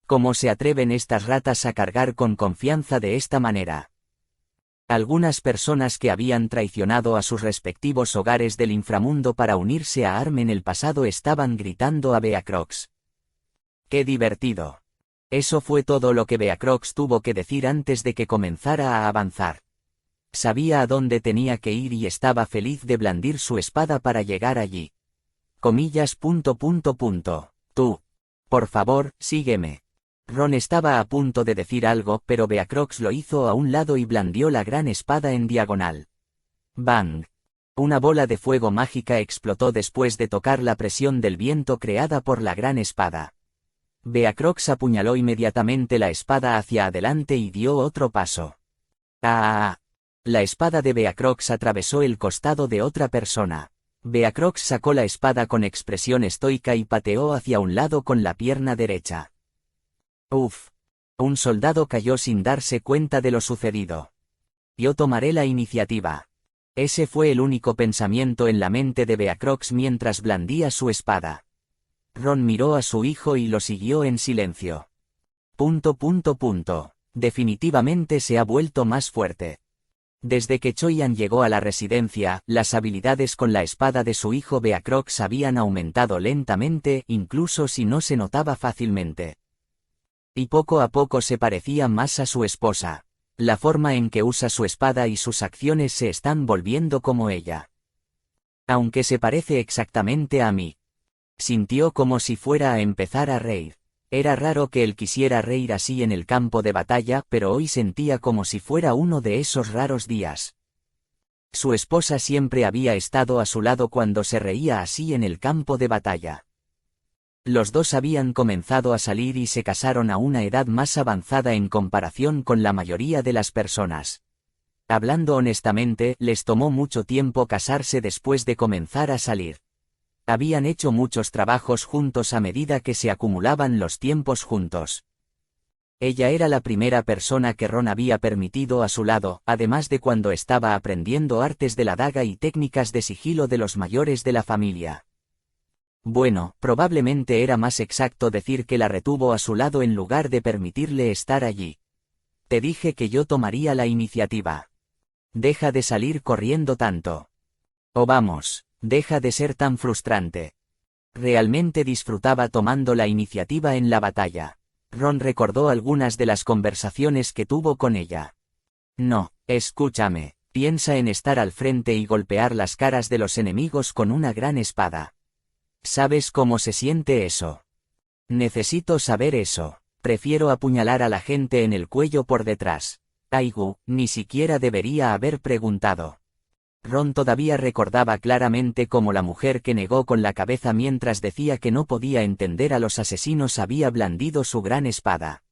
¿Cómo se atreven estas ratas a cargar con confianza de esta manera? Algunas personas que habían traicionado a sus respectivos hogares del inframundo para unirse a ARM en el pasado estaban gritando a Beacrox. ¡Qué divertido! Eso fue todo lo que Beacrox tuvo que decir antes de que comenzara a avanzar. Sabía a dónde tenía que ir y estaba feliz de blandir su espada para llegar allí. Comillas. Tú. Por favor, sígueme. Ron estaba a punto de decir algo, pero Beacrox lo hizo a un lado y blandió la gran espada en diagonal. ¡Bang! Una bola de fuego mágica explotó después de tocar la presión del viento creada por la gran espada. Beacrox apuñaló inmediatamente la espada hacia adelante y dio otro paso. ¡Ah! La espada de Beacrox atravesó el costado de otra persona. Beacrox sacó la espada con expresión estoica y pateó hacia un lado con la pierna derecha. Uf. Un soldado cayó sin darse cuenta de lo sucedido. Yo tomaré la iniciativa. Ese fue el único pensamiento en la mente de Beacrox mientras blandía su espada. Ron miró a su hijo y lo siguió en silencio. Definitivamente se ha vuelto más fuerte. Desde que Choyan llegó a la residencia, las habilidades con la espada de su hijo Beacrox habían aumentado lentamente, incluso si no se notaba fácilmente. Y poco a poco se parecía más a su esposa. La forma en que usa su espada y sus acciones se están volviendo como ella. Aunque se parece exactamente a mí. Sintió como si fuera a empezar a reír. Era raro que él quisiera reír así en el campo de batalla, pero hoy sentía como si fuera uno de esos raros días. Su esposa siempre había estado a su lado cuando se reía así en el campo de batalla. Los dos habían comenzado a salir y se casaron a una edad más avanzada en comparación con la mayoría de las personas. Hablando honestamente, les tomó mucho tiempo casarse después de comenzar a salir. Habían hecho muchos trabajos juntos a medida que se acumulaban los tiempos juntos. Ella era la primera persona que Ron había permitido a su lado, además de cuando estaba aprendiendo artes de la daga y técnicas de sigilo de los mayores de la familia. Bueno, probablemente era más exacto decir que la retuvo a su lado en lugar de permitirle estar allí. Te dije que yo tomaría la iniciativa. Deja de salir corriendo tanto. O vamos. Deja de ser tan frustrante. Realmente disfrutaba tomando la iniciativa en la batalla. Ron recordó algunas de las conversaciones que tuvo con ella. No, escúchame, piensa en estar al frente y golpear las caras de los enemigos con una gran espada. ¿Sabes cómo se siente eso? Necesito saber eso. Prefiero apuñalar a la gente en el cuello por detrás. Aigu, ni siquiera debería haber preguntado. Ron todavía recordaba claramente cómo la mujer que negó con la cabeza mientras decía que no podía entender a los asesinos había blandido su gran espada.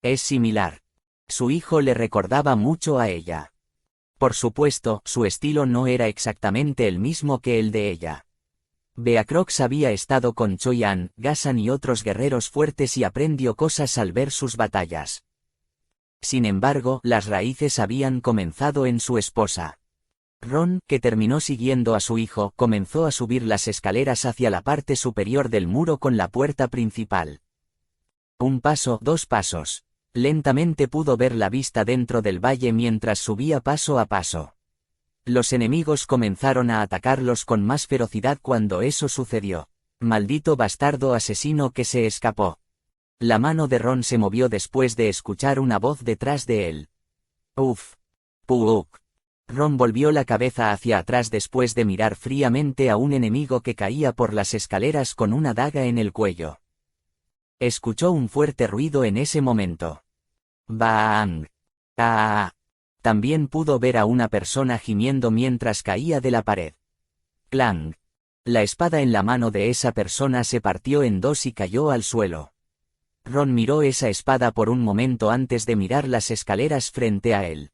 Es similar. Su hijo le recordaba mucho a ella. Por supuesto, su estilo no era exactamente el mismo que el de ella. Beacrox había estado con Choyan, Gasan y otros guerreros fuertes y aprendió cosas al ver sus batallas. Sin embargo, las raíces habían comenzado en su esposa. Ron, que terminó siguiendo a su hijo, comenzó a subir las escaleras hacia la parte superior del muro con la puerta principal. Un paso, dos pasos. Lentamente pudo ver la vista dentro del valle mientras subía paso a paso. Los enemigos comenzaron a atacarlos con más ferocidad cuando eso sucedió. Maldito bastardo asesino que se escapó. La mano de Ron se movió después de escuchar una voz detrás de él. Uf. Puuk. Ron volvió la cabeza hacia atrás después de mirar fríamente a un enemigo que caía por las escaleras con una daga en el cuello. Escuchó un fuerte ruido en ese momento. ¡Bang! ¡Ah! También pudo ver a una persona gimiendo mientras caía de la pared. ¡Clang! La espada en la mano de esa persona se partió en dos y cayó al suelo. Ron miró esa espada por un momento antes de mirar las escaleras frente a él.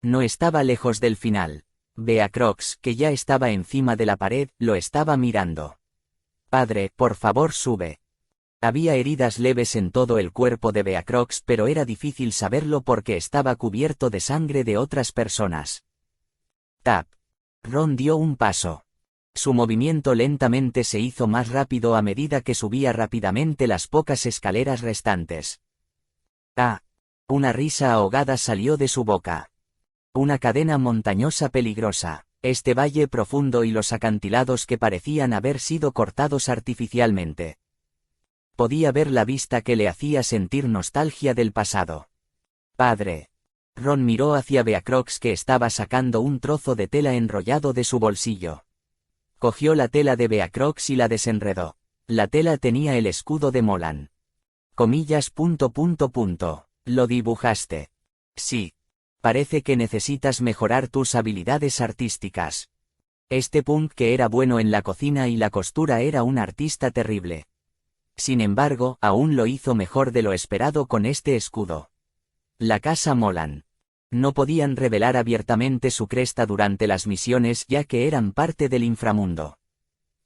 No estaba lejos del final. Beacrox, que ya estaba encima de la pared, lo estaba mirando. «Padre, por favor sube». Había heridas leves en todo el cuerpo de Beacrox, pero era difícil saberlo porque estaba cubierto de sangre de otras personas. Tap. Ron dio un paso. Su movimiento lentamente se hizo más rápido a medida que subía rápidamente las pocas escaleras restantes. ¡Ah! Una risa ahogada salió de su boca. Una cadena montañosa peligrosa, este valle profundo y los acantilados que parecían haber sido cortados artificialmente. Podía ver la vista que le hacía sentir nostalgia del pasado. «Padre». Ron miró hacia Beacrox, que estaba sacando un trozo de tela enrollado de su bolsillo. Cogió la tela de Beacrox y la desenredó. La tela tenía el escudo de Molan. Comillas. «Lo dibujaste». «Sí. Parece que necesitas mejorar tus habilidades artísticas». Este punk, que era bueno en la cocina y la costura, era un artista terrible. Sin embargo, aún lo hizo mejor de lo esperado con este escudo. La casa Molan. No podían revelar abiertamente su cresta durante las misiones, ya que eran parte del inframundo.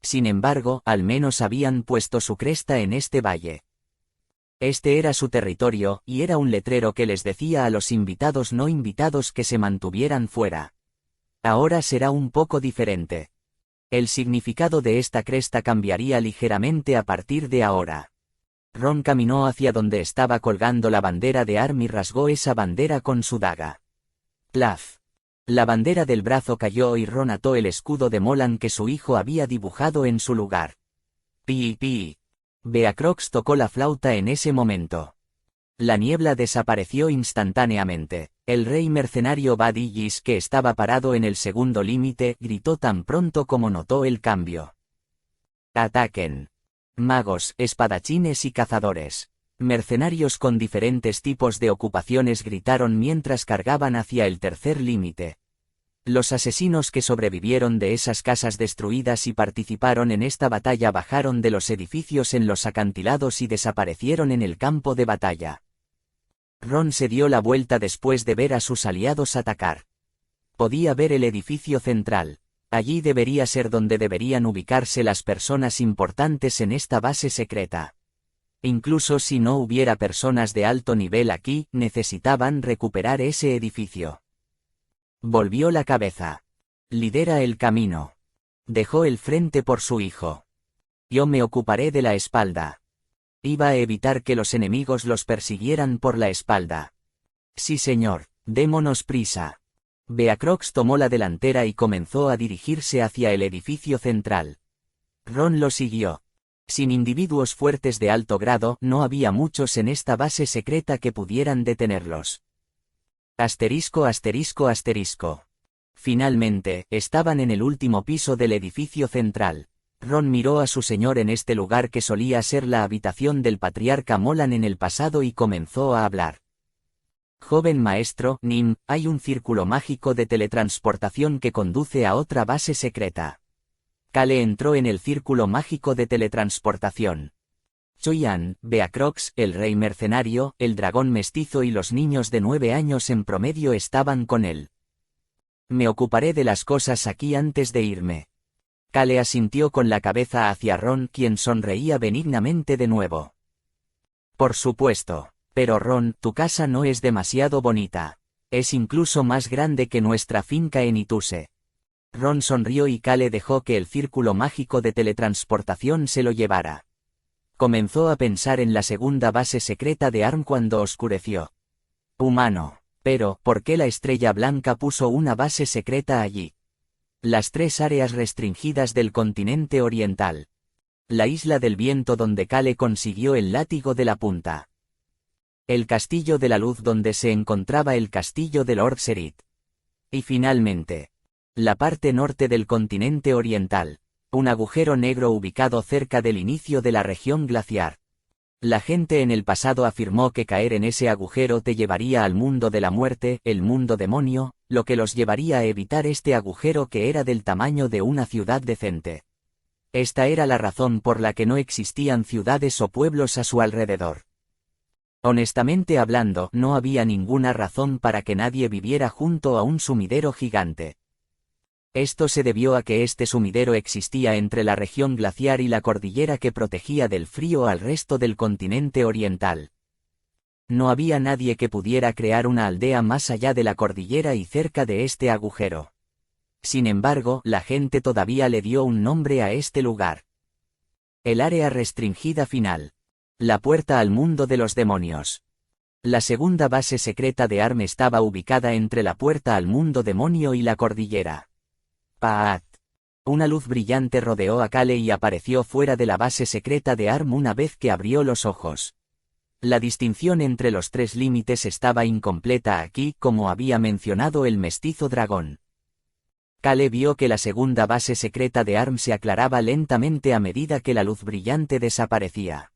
Sin embargo, al menos habían puesto su cresta en este valle. Este era su territorio, y era un letrero que les decía a los invitados no invitados que se mantuvieran fuera. Ahora será un poco diferente. El significado de esta cresta cambiaría ligeramente a partir de ahora. Ron caminó hacia donde estaba colgando la bandera de Arm y rasgó esa bandera con su daga. Plaf. La bandera del brazo cayó y Ron ató el escudo de Molan que su hijo había dibujado en su lugar. Pi, pi. Beacrox tocó la flauta en ese momento. La niebla desapareció instantáneamente. El rey mercenario Bad Igis, que estaba parado en el segundo límite, gritó tan pronto como notó el cambio. «¡Ataquen! Magos, espadachines y cazadores». Mercenarios con diferentes tipos de ocupaciones gritaron mientras cargaban hacia el tercer límite. Los asesinos que sobrevivieron de esas casas destruidas y participaron en esta batalla bajaron de los edificios en los acantilados y desaparecieron en el campo de batalla. Ron se dio la vuelta después de ver a sus aliados atacar. Podía ver el edificio central. Allí debería ser donde deberían ubicarse las personas importantes en esta base secreta. Incluso si no hubiera personas de alto nivel aquí, necesitaban recuperar ese edificio. Volvió la cabeza. «Lidera el camino». Dejó el frente por su hijo. «Yo me ocuparé de la espalda». Iba a evitar que los enemigos los persiguieran por la espalda. «Sí, señor, démonos prisa». Beacrox tomó la delantera y comenzó a dirigirse hacia el edificio central. Ron lo siguió. Sin individuos fuertes de alto grado, no había muchos en esta base secreta que pudieran detenerlos. Asterisco, asterisco, asterisco. Finalmente, estaban en el último piso del edificio central. Ron miró a su señor en este lugar que solía ser la habitación del patriarca Molan en el pasado y comenzó a hablar. «Joven maestro, Nim, hay un círculo mágico de teletransportación que conduce a otra base secreta». Kale entró en el círculo mágico de teletransportación. Choyan, Beacrox, el rey mercenario, el dragón mestizo y los niños de 9 años en promedio estaban con él. «Me ocuparé de las cosas aquí antes de irme». Kale asintió con la cabeza hacia Ron, quien sonreía benignamente de nuevo. «Por supuesto. Pero Ron, tu casa no es demasiado bonita. Es incluso más grande que nuestra finca en Ituse». Ron sonrió y Kale dejó que el círculo mágico de teletransportación se lo llevara. Comenzó a pensar en la segunda base secreta de ARM cuando oscureció. Humano. Pero, ¿por qué la Estrella Blanca puso una base secreta allí? Las 3 áreas restringidas del continente oriental. La isla del viento donde Kale consiguió el látigo de la punta. El castillo de la luz donde se encontraba el castillo de Lord Serit. Y finalmente, la parte norte del continente oriental. Un agujero negro ubicado cerca del inicio de la región glaciar. La gente en el pasado afirmó que caer en ese agujero te llevaría al mundo de la muerte, el mundo demonio, lo que los llevaría a evitar este agujero que era del tamaño de una ciudad decente. Esta era la razón por la que no existían ciudades o pueblos a su alrededor. Honestamente hablando, no había ninguna razón para que nadie viviera junto a un sumidero gigante. Esto se debió a que este sumidero existía entre la región glaciar y la cordillera que protegía del frío al resto del continente oriental. No había nadie que pudiera crear una aldea más allá de la cordillera y cerca de este agujero. Sin embargo, la gente todavía le dio un nombre a este lugar. El área restringida final. La puerta al mundo de los demonios. La segunda base secreta de ARM estaba ubicada entre la puerta al mundo demonio y la cordillera. ¡Paat! Una luz brillante rodeó a Kale y apareció fuera de la base secreta de ARM una vez que abrió los ojos. La distinción entre los tres límites estaba incompleta aquí, como había mencionado el mestizo dragón. Kale vio que la segunda base secreta de ARM se aclaraba lentamente a medida que la luz brillante desaparecía.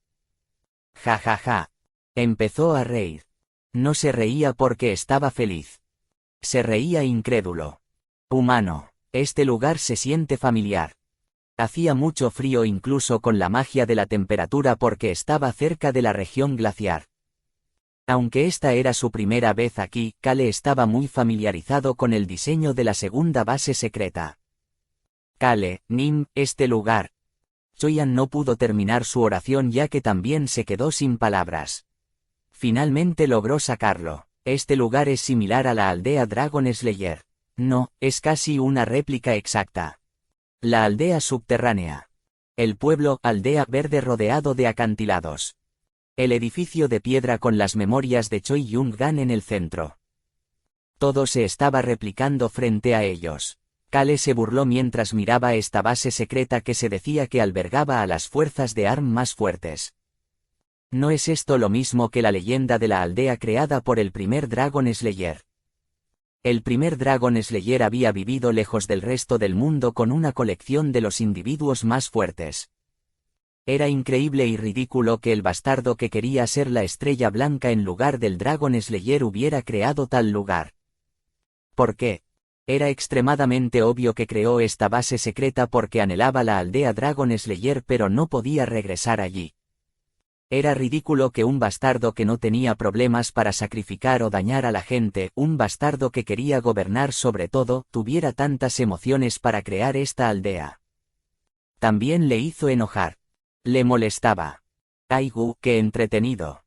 Ja ja ja. Empezó a reír. No se reía porque estaba feliz. Se reía incrédulo. Humano. Este lugar se siente familiar. Hacía mucho frío incluso con la magia de la temperatura porque estaba cerca de la región glaciar. Aunque esta era su primera vez aquí, Kale estaba muy familiarizado con el diseño de la segunda base secreta. Kale, Nim, este lugar. Choyan no pudo terminar su oración ya que también se quedó sin palabras. Finalmente logró sacarlo. Este lugar es similar a la aldea Dragon Slayer. No, es casi una réplica exacta. La aldea subterránea. El pueblo, aldea verde rodeado de acantilados. El edificio de piedra con las memorias de Choi Yun-gan en el centro. Todo se estaba replicando frente a ellos. Kale se burló mientras miraba esta base secreta que se decía que albergaba a las fuerzas de ARM más fuertes. ¿No es esto lo mismo que la leyenda de la aldea creada por el primer Dragon Slayer? El primer Dragon Slayer había vivido lejos del resto del mundo con una colección de los individuos más fuertes. Era increíble y ridículo que el bastardo que quería ser la estrella blanca en lugar del Dragon Slayer hubiera creado tal lugar. ¿Por qué? Era extremadamente obvio que creó esta base secreta porque anhelaba la aldea Dragon Slayer pero no podía regresar allí. Era ridículo que un bastardo que no tenía problemas para sacrificar o dañar a la gente, un bastardo que quería gobernar sobre todo, tuviera tantas emociones para crear esta aldea. También le hizo enojar. Le molestaba. Aigu, qué entretenido.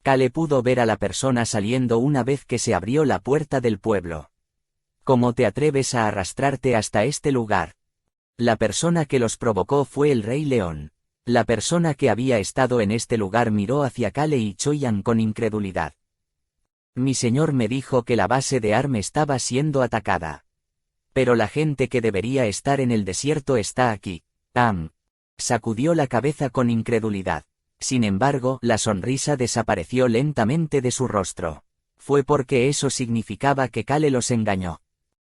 Kale pudo ver a la persona saliendo una vez que se abrió la puerta del pueblo. ¿Cómo te atreves a arrastrarte hasta este lugar? La persona que los provocó fue el Rey León. La persona que había estado en este lugar miró hacia Kale y Choyan con incredulidad. Mi señor me dijo que la base de ARM estaba siendo atacada. Pero la gente que debería estar en el desierto está aquí. Sacudió la cabeza con incredulidad. Sin embargo, la sonrisa desapareció lentamente de su rostro. Fue porque eso significaba que Kale los engañó.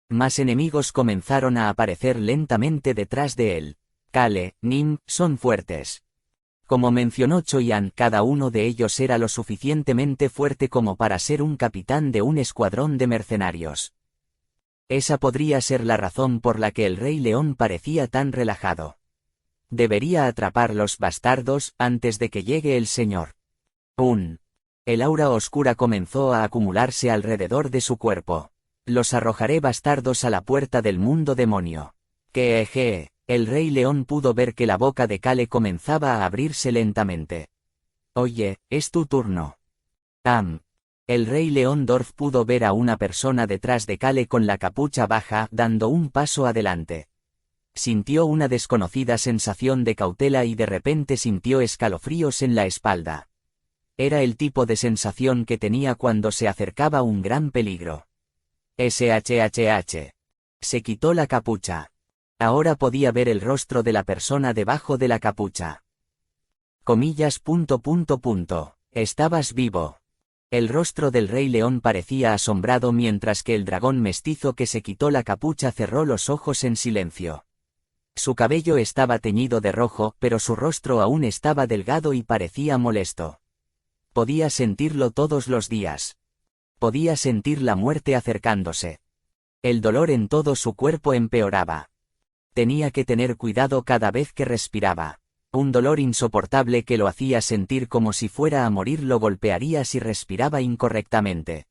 Más enemigos comenzaron a aparecer lentamente detrás de él. Kale, Nim, son fuertes. Como mencionó Choyan, cada uno de ellos era lo suficientemente fuerte como para ser un capitán de un escuadrón de mercenarios. Esa podría ser la razón por la que el Rey León parecía tan relajado. Debería atrapar los bastardos antes de que llegue el señor. El aura oscura comenzó a acumularse alrededor de su cuerpo. Los arrojaré bastardos a la puerta del mundo demonio. Que el Rey León pudo ver que la boca de Kale comenzaba a abrirse lentamente. Oye, es tu turno. El Rey León Dorf pudo ver a una persona detrás de Kale con la capucha baja, dando un paso adelante. Sintió una desconocida sensación de cautela y de repente sintió escalofríos en la espalda. Era el tipo de sensación que tenía cuando se acercaba un gran peligro. SHHH. Se quitó la capucha. Ahora podía ver el rostro de la persona debajo de la capucha. Comillas. Estabas vivo. El rostro del Rey León parecía asombrado mientras que el dragón mestizo que se quitó la capucha cerró los ojos en silencio. Su cabello estaba teñido de rojo, pero su rostro aún estaba delgado y parecía molesto. Podía sentirlo todos los días. Podía sentir la muerte acercándose. El dolor en todo su cuerpo empeoraba. Tenía que tener cuidado cada vez que respiraba. Un dolor insoportable que lo hacía sentir como si fuera a morir lo golpearía si respiraba incorrectamente.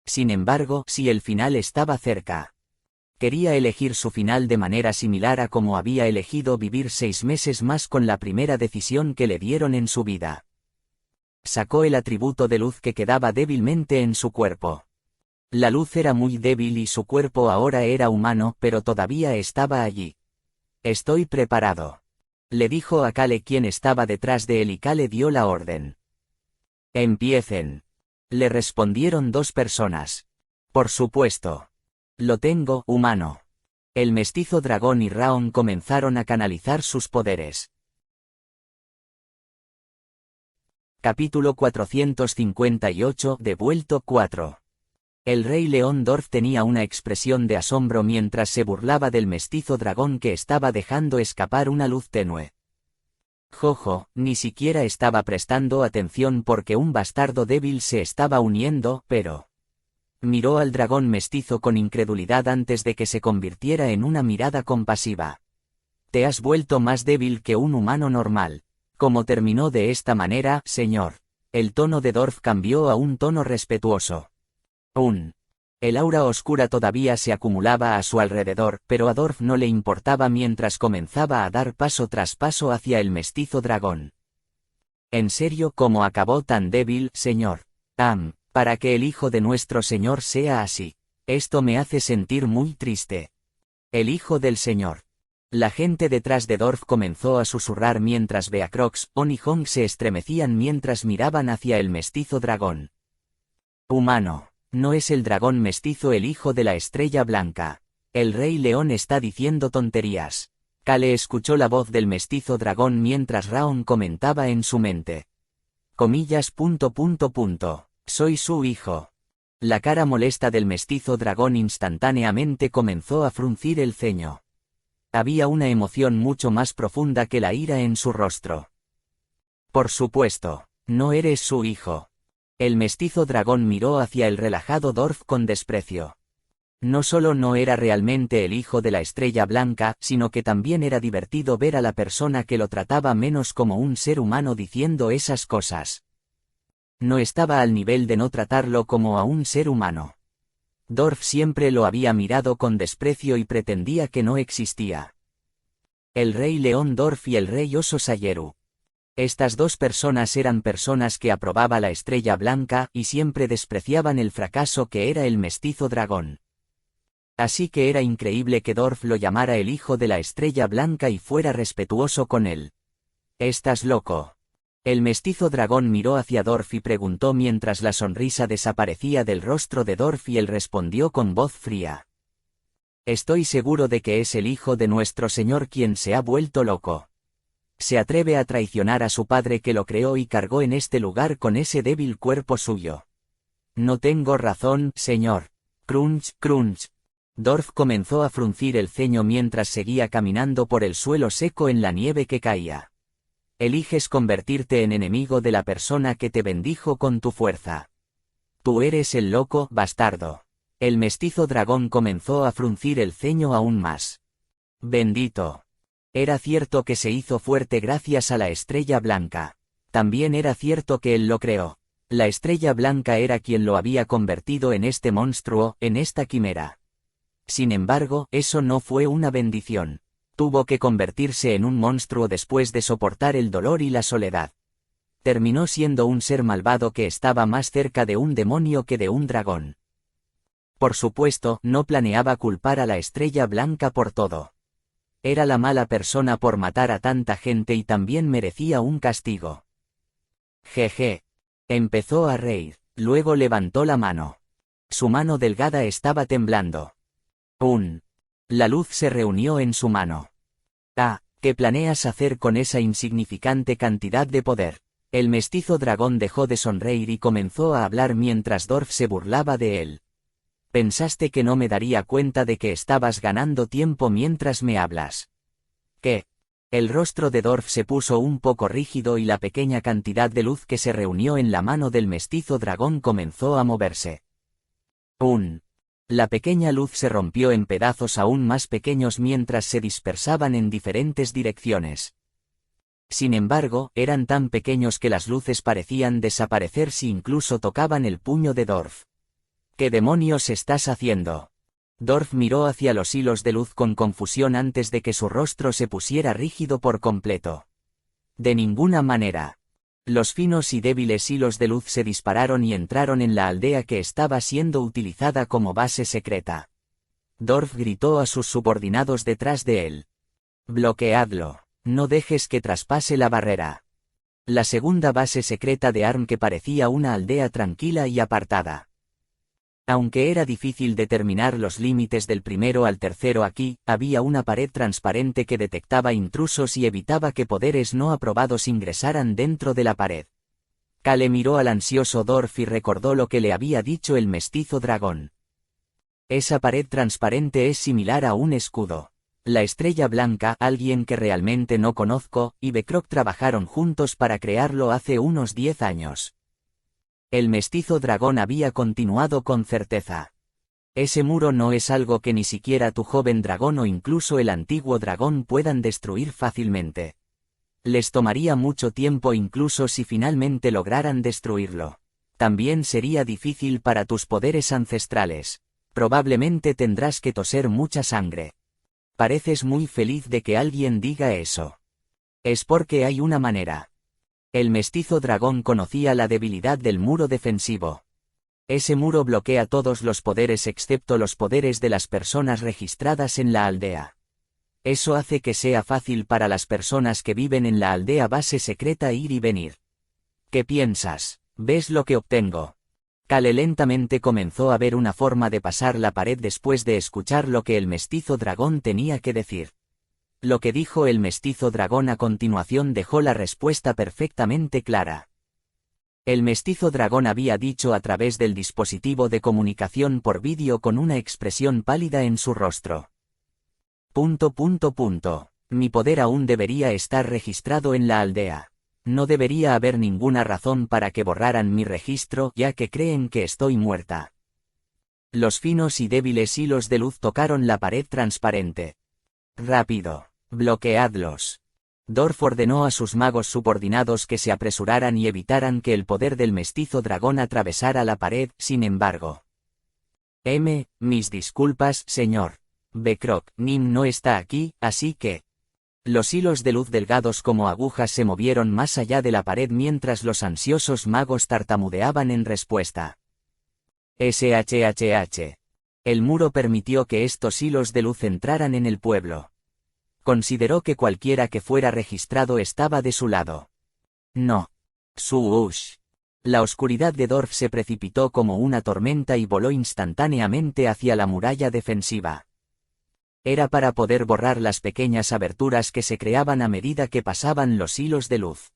Sin embargo, si el final estaba cerca. Quería elegir su final de manera similar a como había elegido vivir 6 meses más con la primera decisión que le dieron en su vida. Sacó el atributo de luz que quedaba débilmente en su cuerpo. La luz era muy débil y su cuerpo ahora era humano, pero todavía estaba allí. Estoy preparado. Le dijo a Kale quien estaba detrás de él y Kale dio la orden. Empiecen. Le respondieron 2 personas. Por supuesto. Lo tengo, humano. El mestizo dragón y Raon comenzaron a canalizar sus poderes. Capítulo 458, Devuelto 4. El Rey León Dorf tenía una expresión de asombro mientras se burlaba del mestizo dragón que estaba dejando escapar una luz tenue. Jojo, ni siquiera estaba prestando atención porque un bastardo débil se estaba uniendo, pero... Miró al dragón mestizo con incredulidad antes de que se convirtiera en una mirada compasiva. Te has vuelto más débil que un humano normal. Como terminó de esta manera, señor. El tono de Dorf cambió a un tono respetuoso. El aura oscura todavía se acumulaba a su alrededor, pero a Dorf no le importaba mientras comenzaba a dar paso tras paso hacia el mestizo dragón. ¿En serio cómo acabó tan débil, señor? Para que el hijo de nuestro señor sea así. Esto me hace sentir muy triste. El hijo del señor. La gente detrás de Dorf comenzó a susurrar mientras Beacrox, On y Hong se estremecían mientras miraban hacia el mestizo dragón. Humano. No es el dragón mestizo el hijo de la estrella blanca. El Rey León está diciendo tonterías. Kale escuchó la voz del mestizo dragón mientras Raon comentaba en su mente. Comillas. Soy su hijo. La cara molesta del mestizo dragón instantáneamente comenzó a fruncir el ceño. Había una emoción mucho más profunda que la ira en su rostro. Por supuesto, no eres su hijo. El mestizo dragón miró hacia el relajado Dorf con desprecio. No solo no era realmente el hijo de la estrella blanca, sino que también era divertido ver a la persona que lo trataba menos como un ser humano diciendo esas cosas. No estaba al nivel de no tratarlo como a un ser humano. Dorf siempre lo había mirado con desprecio y pretendía que no existía. El Rey León Dorf y el Rey Oso Sayeru. Estas 2 personas eran personas que aprobaba la estrella blanca y siempre despreciaban el fracaso que era el mestizo dragón. Así que era increíble que Dorf lo llamara el hijo de la estrella blanca y fuera respetuoso con él. ¿Estás loco? El mestizo dragón miró hacia Dorf y preguntó mientras la sonrisa desaparecía del rostro de Dorf y él respondió con voz fría. Estoy seguro de que es el hijo de nuestro señor quien se ha vuelto loco. Se atreve a traicionar a su padre que lo creó y cargó en este lugar con ese débil cuerpo suyo. No tengo razón, señor. Crunch, crunch. Dorf comenzó a fruncir el ceño mientras seguía caminando por el suelo seco en la nieve que caía. Eliges convertirte en enemigo de la persona que te bendijo con tu fuerza. Tú eres el loco, bastardo. El mestizo dragón comenzó a fruncir el ceño aún más. Bendito. Era cierto que se hizo fuerte gracias a la estrella blanca. También era cierto que él lo creó. La estrella blanca era quien lo había convertido en este monstruo, en esta quimera. Sin embargo, eso no fue una bendición. Tuvo que convertirse en un monstruo después de soportar el dolor y la soledad. Terminó siendo un ser malvado que estaba más cerca de un demonio que de un dragón. Por supuesto, no planeaba culpar a la estrella blanca por todo. Era la mala persona por matar a tanta gente y también merecía un castigo. Jeje. Empezó a reír, luego levantó la mano. Su mano delgada estaba temblando. La luz se reunió en su mano. ¿Qué planeas hacer con esa insignificante cantidad de poder? El mestizo dragón dejó de sonreír y comenzó a hablar mientras Dorf se burlaba de él. Pensaste que no me daría cuenta de que estabas ganando tiempo mientras me hablas. ¿Qué? El rostro de Dorf se puso un poco rígido y la pequeña cantidad de luz que se reunió en la mano del mestizo dragón comenzó a moverse. La pequeña luz se rompió en pedazos aún más pequeños mientras se dispersaban en diferentes direcciones. Sin embargo, eran tan pequeños que las luces parecían desaparecer si incluso tocaban el puño de Dorf. ¿Qué demonios estás haciendo? Dorf miró hacia los hilos de luz con confusión antes de que su rostro se pusiera rígido por completo. De ninguna manera. Los finos y débiles hilos de luz se dispararon y entraron en la aldea que estaba siendo utilizada como base secreta. Dorf gritó a sus subordinados detrás de él. Bloqueadlo. No dejes que traspase la barrera. La segunda base secreta de ARM que parecía una aldea tranquila y apartada. Aunque era difícil determinar los límites del primero al tercero aquí, había una pared transparente que detectaba intrusos y evitaba que poderes no aprobados ingresaran dentro de la pared. Kale miró al ansioso Dorf y recordó lo que le había dicho el mestizo dragón. Esa pared transparente es similar a un escudo. La estrella blanca, alguien que realmente no conozco, y Bekrock trabajaron juntos para crearlo hace unos 10 años. El mestizo dragón había continuado con certeza. Ese muro no es algo que ni siquiera tu joven dragón o incluso el antiguo dragón puedan destruir fácilmente. Les tomaría mucho tiempo incluso si finalmente lograran destruirlo. También sería difícil para tus poderes ancestrales. Probablemente tendrás que toser mucha sangre. Pareces muy feliz de que alguien diga eso. Es porque hay una manera. El mestizo dragón conocía la debilidad del muro defensivo. Ese muro bloquea todos los poderes excepto los poderes de las personas registradas en la aldea. Eso hace que sea fácil para las personas que viven en la aldea base secreta ir y venir. ¿Qué piensas? ¿Ves lo que obtengo? Kale lentamente comenzó a ver una forma de pasar la pared después de escuchar lo que el mestizo dragón tenía que decir. Lo que dijo el mestizo dragón a continuación dejó la respuesta perfectamente clara. El mestizo dragón había dicho a través del dispositivo de comunicación por vídeo con una expresión pálida en su rostro. Mi poder aún debería estar registrado en la aldea. No debería haber ninguna razón para que borraran mi registro ya que creen que estoy muerta. Los finos y débiles hilos de luz tocaron la pared transparente. Rápido. Bloqueadlos. Dorf ordenó a sus magos subordinados que se apresuraran y evitaran que el poder del mestizo dragón atravesara la pared, sin embargo. Mis disculpas, señor. Bekrock, Nim no está aquí, así que... Los hilos de luz delgados como agujas se movieron más allá de la pared mientras los ansiosos magos tartamudeaban en respuesta. SHHH. El muro permitió que estos hilos de luz entraran en el pueblo. Consideró que cualquiera que fuera registrado estaba de su lado. No. Suush. La oscuridad de Dorf se precipitó como una tormenta y voló instantáneamente hacia la muralla defensiva. Era para poder borrar las pequeñas aberturas que se creaban a medida que pasaban los hilos de luz.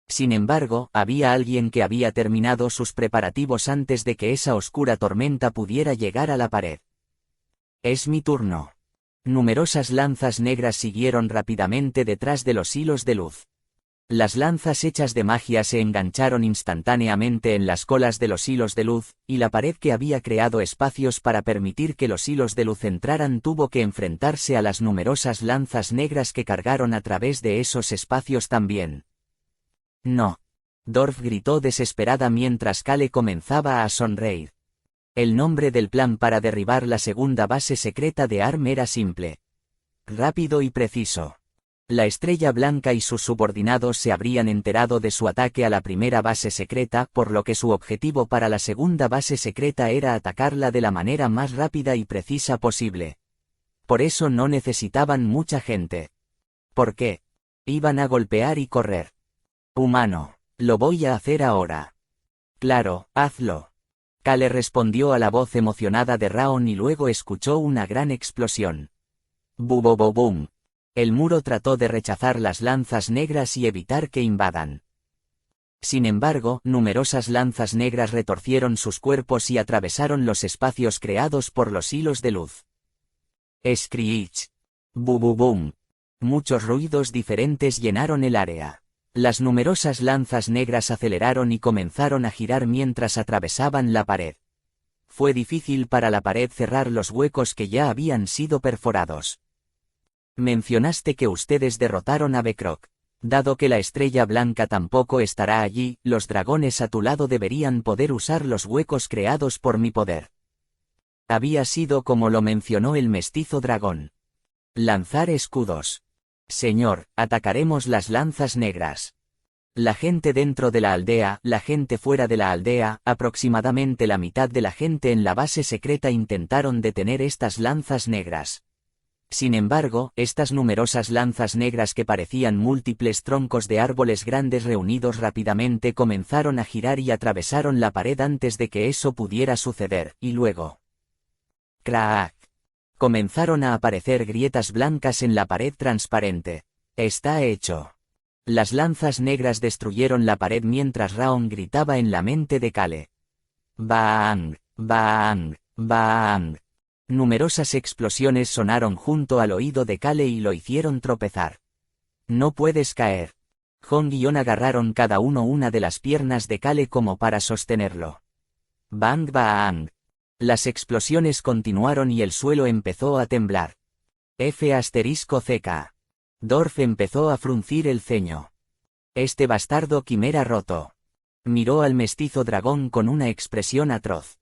Sin embargo, había alguien que había terminado sus preparativos antes de que esa oscura tormenta pudiera llegar a la pared. Es mi turno. Numerosas lanzas negras siguieron rápidamente detrás de los hilos de luz. Las lanzas hechas de magia se engancharon instantáneamente en las colas de los hilos de luz, y la pared que había creado espacios para permitir que los hilos de luz entraran tuvo que enfrentarse a las numerosas lanzas negras que cargaron a través de esos espacios también. No. Dorf gritó desesperada mientras Kale comenzaba a sonreír. El nombre del plan para derribar la segunda base secreta de ARM era simple. Rápido y preciso. La estrella blanca y sus subordinados se habrían enterado de su ataque a la primera base secreta, por lo que su objetivo para la segunda base secreta era atacarla de la manera más rápida y precisa posible. Por eso no necesitaban mucha gente. ¿Por qué? Iban a golpear y correr. Humano, lo voy a hacer ahora. Claro, hazlo. Kale respondió a la voz emocionada de Raon y luego escuchó una gran explosión. ¡Bum! El muro trató de rechazar las lanzas negras y evitar que invadan. Sin embargo, numerosas lanzas negras retorcieron sus cuerpos y atravesaron los espacios creados por los hilos de luz. Screech. Bu-bu-bum. Muchos ruidos diferentes llenaron el área. Las numerosas lanzas negras aceleraron y comenzaron a girar mientras atravesaban la pared. Fue difícil para la pared cerrar los huecos que ya habían sido perforados. Mencionaste que ustedes derrotaron a Bekroc. Dado que la estrella blanca tampoco estará allí, los dragones a tu lado deberían poder usar los huecos creados por mi poder. Había sido como lo mencionó el mestizo dragón. Lanzar escudos. Señor, atacaremos las lanzas negras. La gente dentro de la aldea, la gente fuera de la aldea, aproximadamente la mitad de la gente en la base secreta intentaron detener estas lanzas negras. Sin embargo, estas numerosas lanzas negras que parecían múltiples troncos de árboles grandes reunidos rápidamente comenzaron a girar y atravesaron la pared antes de que eso pudiera suceder, y luego... ¡Crack! Comenzaron a aparecer grietas blancas en la pared transparente. Está hecho. Las lanzas negras destruyeron la pared mientras Raon gritaba en la mente de Kale. ¡Bang! ¡Bang! ¡Bang! Numerosas explosiones sonaron junto al oído de Kale y lo hicieron tropezar. No puedes caer. Hong y On agarraron cada uno una de las piernas de Kale como para sostenerlo. Bang bang. Las explosiones continuaron y el suelo empezó a temblar. *CK. Dorf empezó a fruncir el ceño. Este bastardo quimera roto. Miró al mestizo dragón con una expresión atroz.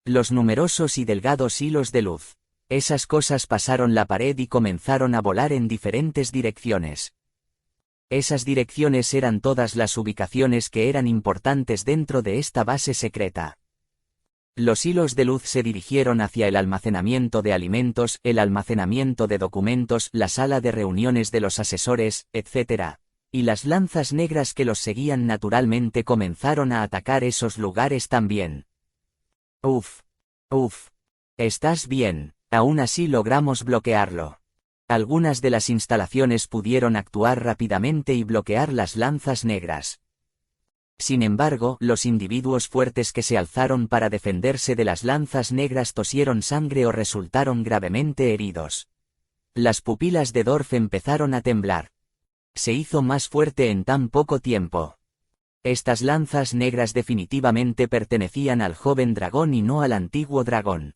Los numerosos y delgados hilos de luz. Esas cosas pasaron la pared y comenzaron a volar en diferentes direcciones. Esas direcciones eran todas las ubicaciones que eran importantes dentro de esta base secreta. Los hilos de luz se dirigieron hacia el almacenamiento de alimentos, el almacenamiento de documentos, la sala de reuniones de los asesores, etc. Y las lanzas negras que los seguían naturalmente comenzaron a atacar esos lugares también. Uf. Uf. Estás bien, aún así logramos bloquearlo. Algunas de las instalaciones pudieron actuar rápidamente y bloquear las lanzas negras. Sin embargo, los individuos fuertes que se alzaron para defenderse de las lanzas negras tosieron sangre o resultaron gravemente heridos. Las pupilas de Dorf empezaron a temblar. Se hizo más fuerte en tan poco tiempo. Estas lanzas negras definitivamente pertenecían al joven dragón y no al antiguo dragón.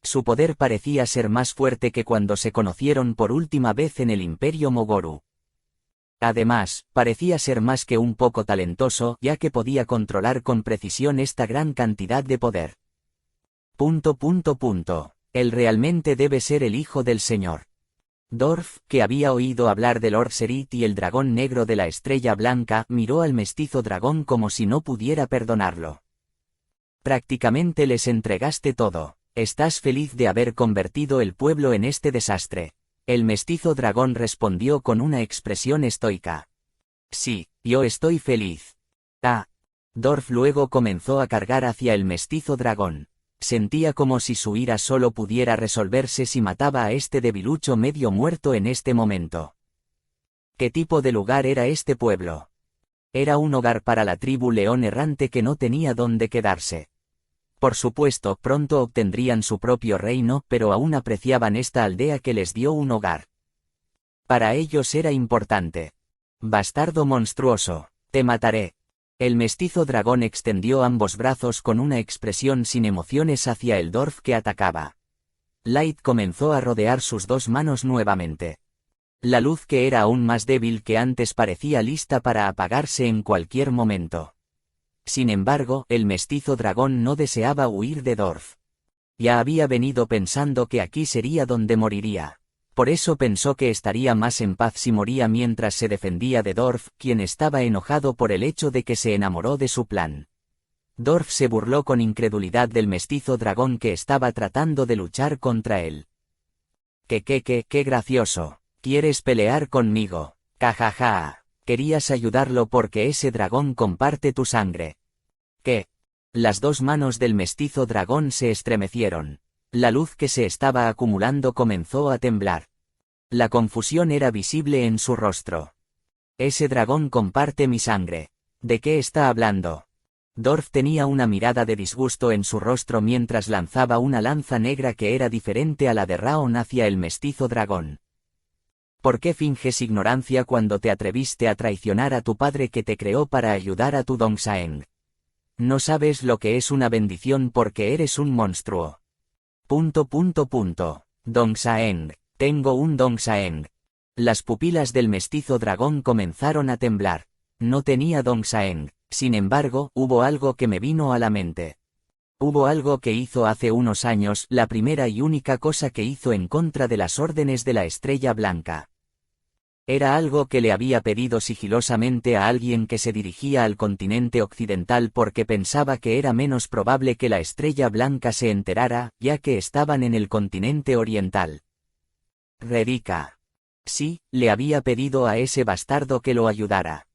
Su poder parecía ser más fuerte que cuando se conocieron por última vez en el Imperio Mogoru. Además, parecía ser más que un poco talentoso, ya que podía controlar con precisión esta gran cantidad de poder. Él realmente debe ser el hijo del señor. Dorf, que había oído hablar de Lord Serit y el dragón negro de la estrella blanca, miró al mestizo dragón como si no pudiera perdonarlo. Prácticamente les entregaste todo. Estás feliz de haber convertido el pueblo en este desastre. El mestizo dragón respondió con una expresión estoica. Sí, yo estoy feliz. Dorf luego comenzó a cargar hacia el mestizo dragón. Sentía como si su ira solo pudiera resolverse si mataba a este debilucho medio muerto en este momento. ¿Qué tipo de lugar era este pueblo? Era un hogar para la tribu león errante que no tenía dónde quedarse. Por supuesto, pronto obtendrían su propio reino, pero aún apreciaban esta aldea que les dio un hogar. Para ellos era importante. Bastardo monstruoso, te mataré. El mestizo dragón extendió ambos brazos con una expresión sin emociones hacia el Dorf que atacaba. Light comenzó a rodear sus dos manos nuevamente. La luz que era aún más débil que antes parecía lista para apagarse en cualquier momento. Sin embargo, el mestizo dragón no deseaba huir de Dorf. Ya había venido pensando que aquí sería donde moriría. Por eso pensó que estaría más en paz si moría mientras se defendía de Dorf, quien estaba enojado por el hecho de que se enamoró de su plan. Dorf se burló con incredulidad del mestizo dragón que estaba tratando de luchar contra él. Qué gracioso. ¿Quieres pelear conmigo? Jajaja. Querías ayudarlo porque ese dragón comparte tu sangre. ¿Qué? Las dos manos del mestizo dragón se estremecieron. La luz que se estaba acumulando comenzó a temblar. La confusión era visible en su rostro. Ese dragón comparte mi sangre. ¿De qué está hablando? Dorf tenía una mirada de disgusto en su rostro mientras lanzaba una lanza negra que era diferente a la de Raon hacia el mestizo dragón. ¿Por qué finges ignorancia cuando te atreviste a traicionar a tu padre que te creó para ayudar a tu Dongsaeng? No sabes lo que es una bendición porque eres un monstruo. Dongsaeng, tengo un Dongsaeng. Las pupilas del mestizo dragón comenzaron a temblar. No tenía Dongsaeng, sin embargo, hubo algo que me vino a la mente. Hubo algo que hizo hace unos años, la primera y única cosa que hizo en contra de las órdenes de la Estrella Blanca. Era algo que le había pedido sigilosamente a alguien que se dirigía al continente occidental porque pensaba que era menos probable que la Estrella Blanca se enterara, ya que estaban en el continente oriental. Rerika. Sí, le había pedido a ese bastardo que lo ayudara.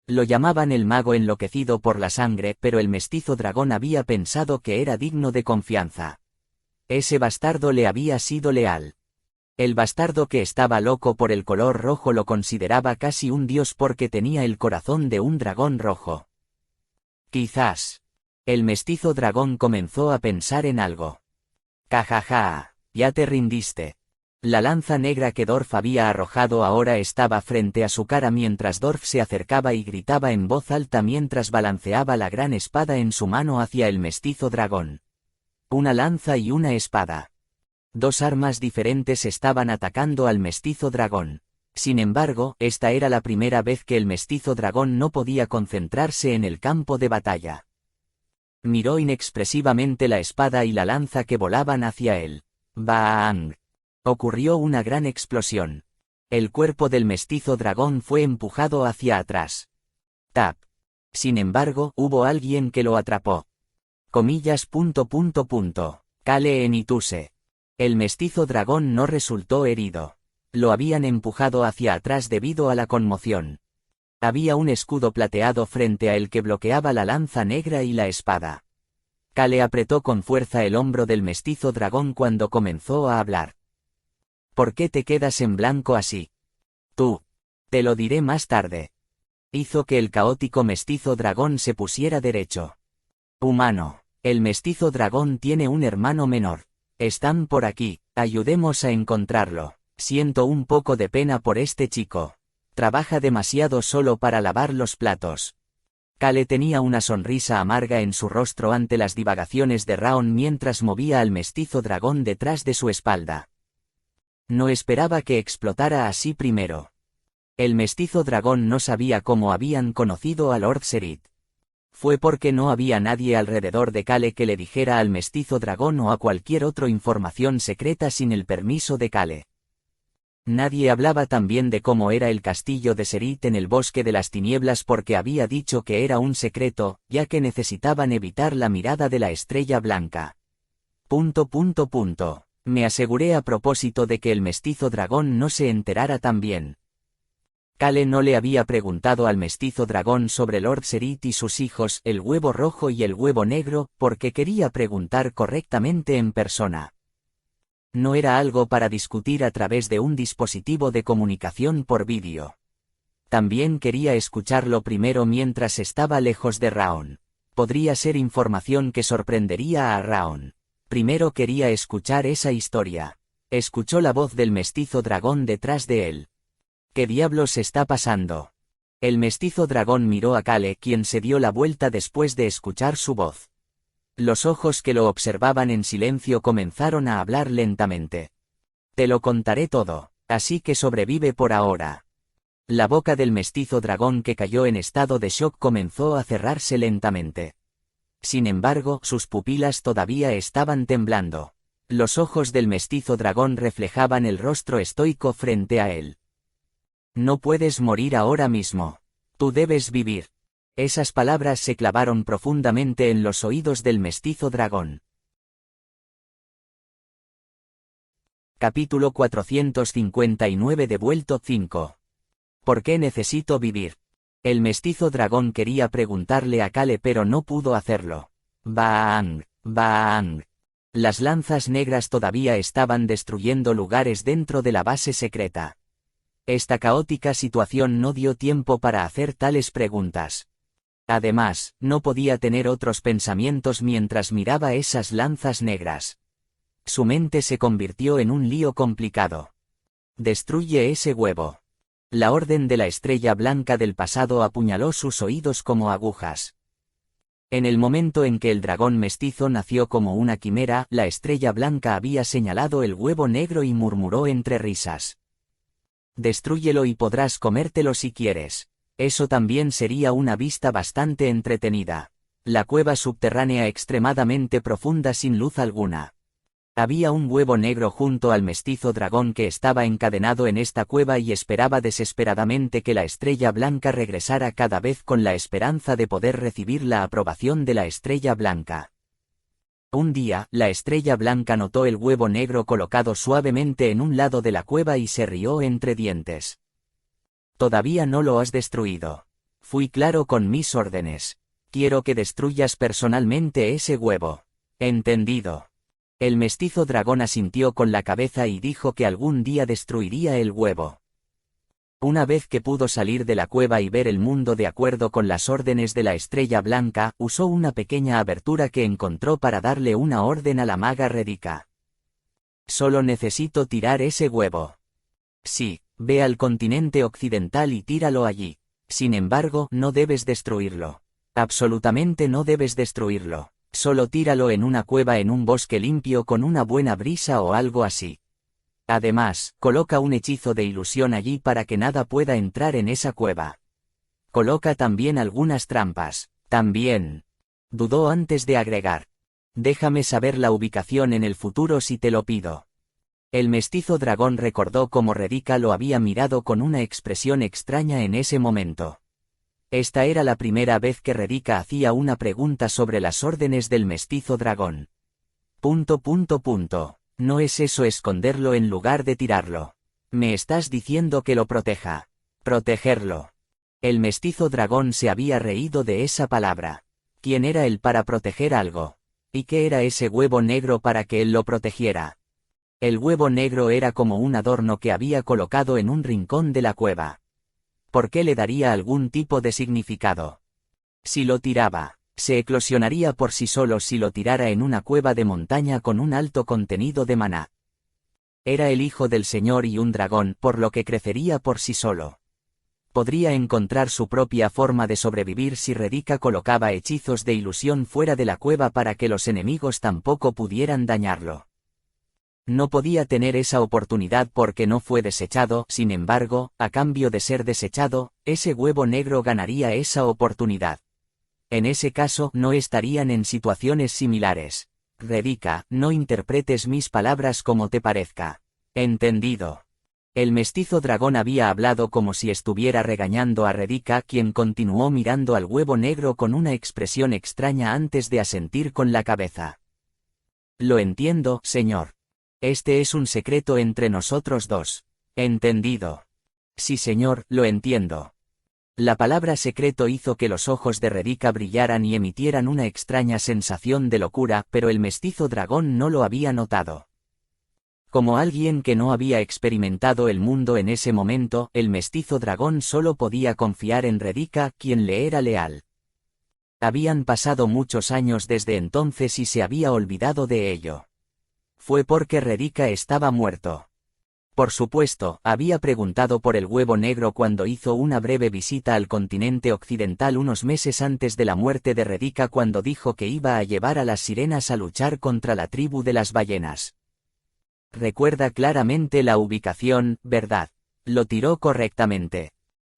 Lo llamaban el mago enloquecido por la sangre, pero el mestizo dragón había pensado que era digno de confianza. Ese bastardo le había sido leal. El bastardo que estaba loco por el color rojo lo consideraba casi un dios porque tenía el corazón de un dragón rojo. Quizás. El mestizo dragón comenzó a pensar en algo. Jajaja, ya te rindiste. La lanza negra que Dorf había arrojado ahora estaba frente a su cara mientras Dorf se acercaba y gritaba en voz alta mientras balanceaba la gran espada en su mano hacia el mestizo dragón. Una lanza y una espada. Dos armas diferentes estaban atacando al mestizo dragón. Sin embargo, esta era la primera vez que el mestizo dragón no podía concentrarse en el campo de batalla. Miró inexpresivamente la espada y la lanza que volaban hacia él. ¡Bang! Ocurrió una gran explosión. El cuerpo del mestizo dragón fue empujado hacia atrás. Tap. Sin embargo, hubo alguien que lo atrapó. Kale Enituse. El mestizo dragón no resultó herido. Lo habían empujado hacia atrás debido a la conmoción. Había un escudo plateado frente a él que bloqueaba la lanza negra y la espada. Kale apretó con fuerza el hombro del mestizo dragón cuando comenzó a hablar. ¿Por qué te quedas en blanco así? Tú. Te lo diré más tarde. Hizo que el caótico mestizo dragón se pusiera derecho. Humano. El mestizo dragón tiene un hermano menor. Están por aquí, ayudemos a encontrarlo. Siento un poco de pena por este chico. Trabaja demasiado solo para lavar los platos. Kale tenía una sonrisa amarga en su rostro ante las divagaciones de Raon mientras movía al mestizo dragón detrás de su espalda. No esperaba que explotara así primero. El mestizo dragón no sabía cómo habían conocido a Lord Serit. Fue porque no había nadie alrededor de Kale que le dijera al mestizo dragón o a cualquier otra información secreta sin el permiso de Kale. Nadie hablaba también de cómo era el castillo de Serit en el bosque de las tinieblas porque había dicho que era un secreto, ya que necesitaban evitar la mirada de la Estrella Blanca. Me aseguré a propósito de que el mestizo dragón no se enterara también. Kale no le había preguntado al mestizo dragón sobre Lord Serit y sus hijos, el huevo rojo y el huevo negro, porque quería preguntar correctamente en persona. No era algo para discutir a través de un dispositivo de comunicación por vídeo. También quería escucharlo primero mientras estaba lejos de Raon. Podría ser información que sorprendería a Raon. Primero quería escuchar esa historia. Escuchó la voz del mestizo dragón detrás de él. ¿Qué diablos está pasando? El mestizo dragón miró a Kale, quien se dio la vuelta después de escuchar su voz. Los ojos que lo observaban en silencio comenzaron a hablar lentamente. Te lo contaré todo, así que sobrevive por ahora. La boca del mestizo dragón que cayó en estado de shock comenzó a cerrarse lentamente. Sin embargo, sus pupilas todavía estaban temblando. Los ojos del mestizo dragón reflejaban el rostro estoico frente a él. No puedes morir ahora mismo. Tú debes vivir. Esas palabras se clavaron profundamente en los oídos del mestizo dragón. Capítulo 459 Devuelto 5. ¿Por qué necesito vivir? El mestizo dragón quería preguntarle a Kale pero no pudo hacerlo. ¡Bang! ¡Bang! Las lanzas negras todavía estaban destruyendo lugares dentro de la base secreta. Esta caótica situación no dio tiempo para hacer tales preguntas. Además, no podía tener otros pensamientos mientras miraba esas lanzas negras. Su mente se convirtió en un lío complicado. Destruye ese huevo. La orden de la estrella blanca del pasado apuñaló sus oídos como agujas. En el momento en que el dragón mestizo nació como una quimera, la estrella blanca había señalado el huevo negro y murmuró entre risas. Destrúyelo y podrás comértelo si quieres. Eso también sería una vista bastante entretenida. La cueva subterránea extremadamente profunda sin luz alguna. Había un huevo negro junto al mestizo dragón que estaba encadenado en esta cueva y esperaba desesperadamente que la estrella blanca regresara cada vez con la esperanza de poder recibir la aprobación de la estrella blanca. Un día, la estrella blanca notó el huevo negro colocado suavemente en un lado de la cueva y se rió entre dientes. Todavía no lo has destruido. Fui claro con mis órdenes. Quiero que destruyas personalmente ese huevo. Entendido. El mestizo dragón asintió con la cabeza y dijo que algún día destruiría el huevo. Una vez que pudo salir de la cueva y ver el mundo de acuerdo con las órdenes de la estrella blanca, usó una pequeña abertura que encontró para darle una orden a la maga Redika. Solo necesito tirar ese huevo. Sí, ve al continente occidental y tíralo allí. Sin embargo, no debes destruirlo. Absolutamente no debes destruirlo. Solo tíralo en una cueva en un bosque limpio con una buena brisa o algo así. Además, coloca un hechizo de ilusión allí para que nada pueda entrar en esa cueva. Coloca también algunas trampas. También. Dudó antes de agregar. Déjame saber la ubicación en el futuro si te lo pido. El mestizo dragón recordó cómo Redika lo había mirado con una expresión extraña en ese momento. Esta era la primera vez que Redika hacía una pregunta sobre las órdenes del mestizo dragón. ¿No es eso esconderlo en lugar de tirarlo? Me estás diciendo que lo proteja. Protegerlo. El mestizo dragón se había reído de esa palabra. ¿Quién era él para proteger algo? ¿Y qué era ese huevo negro para que él lo protegiera? El huevo negro era como un adorno que había colocado en un rincón de la cueva. ¿Por qué le daría algún tipo de significado? Si lo tiraba, se eclosionaría por sí solo si lo tirara en una cueva de montaña con un alto contenido de maná. Era el hijo del señor y un dragón, por lo que crecería por sí solo. Podría encontrar su propia forma de sobrevivir si Redika colocaba hechizos de ilusión fuera de la cueva para que los enemigos tampoco pudieran dañarlo. No podía tener esa oportunidad porque no fue desechado, sin embargo, a cambio de ser desechado, ese huevo negro ganaría esa oportunidad. En ese caso, no estarían en situaciones similares. Redika, no interpretes mis palabras como te parezca. Entendido. El mestizo dragón había hablado como si estuviera regañando a Redika, quien continuó mirando al huevo negro con una expresión extraña antes de asentir con la cabeza. Lo entiendo, señor. Este es un secreto entre nosotros dos. Entendido. Sí, señor, lo entiendo. La palabra secreto hizo que los ojos de Redika brillaran y emitieran una extraña sensación de locura, pero el mestizo dragón no lo había notado. Como alguien que no había experimentado el mundo en ese momento, el mestizo dragón solo podía confiar en Redika, quien le era leal. Habían pasado muchos años desde entonces y se había olvidado de ello. Fue porque Redika estaba muerto. Por supuesto, había preguntado por el huevo negro cuando hizo una breve visita al continente occidental unos meses antes de la muerte de Redika, cuando dijo que iba a llevar a las sirenas a luchar contra la tribu de las ballenas. Recuerda claramente la ubicación, ¿verdad? Lo tiró correctamente.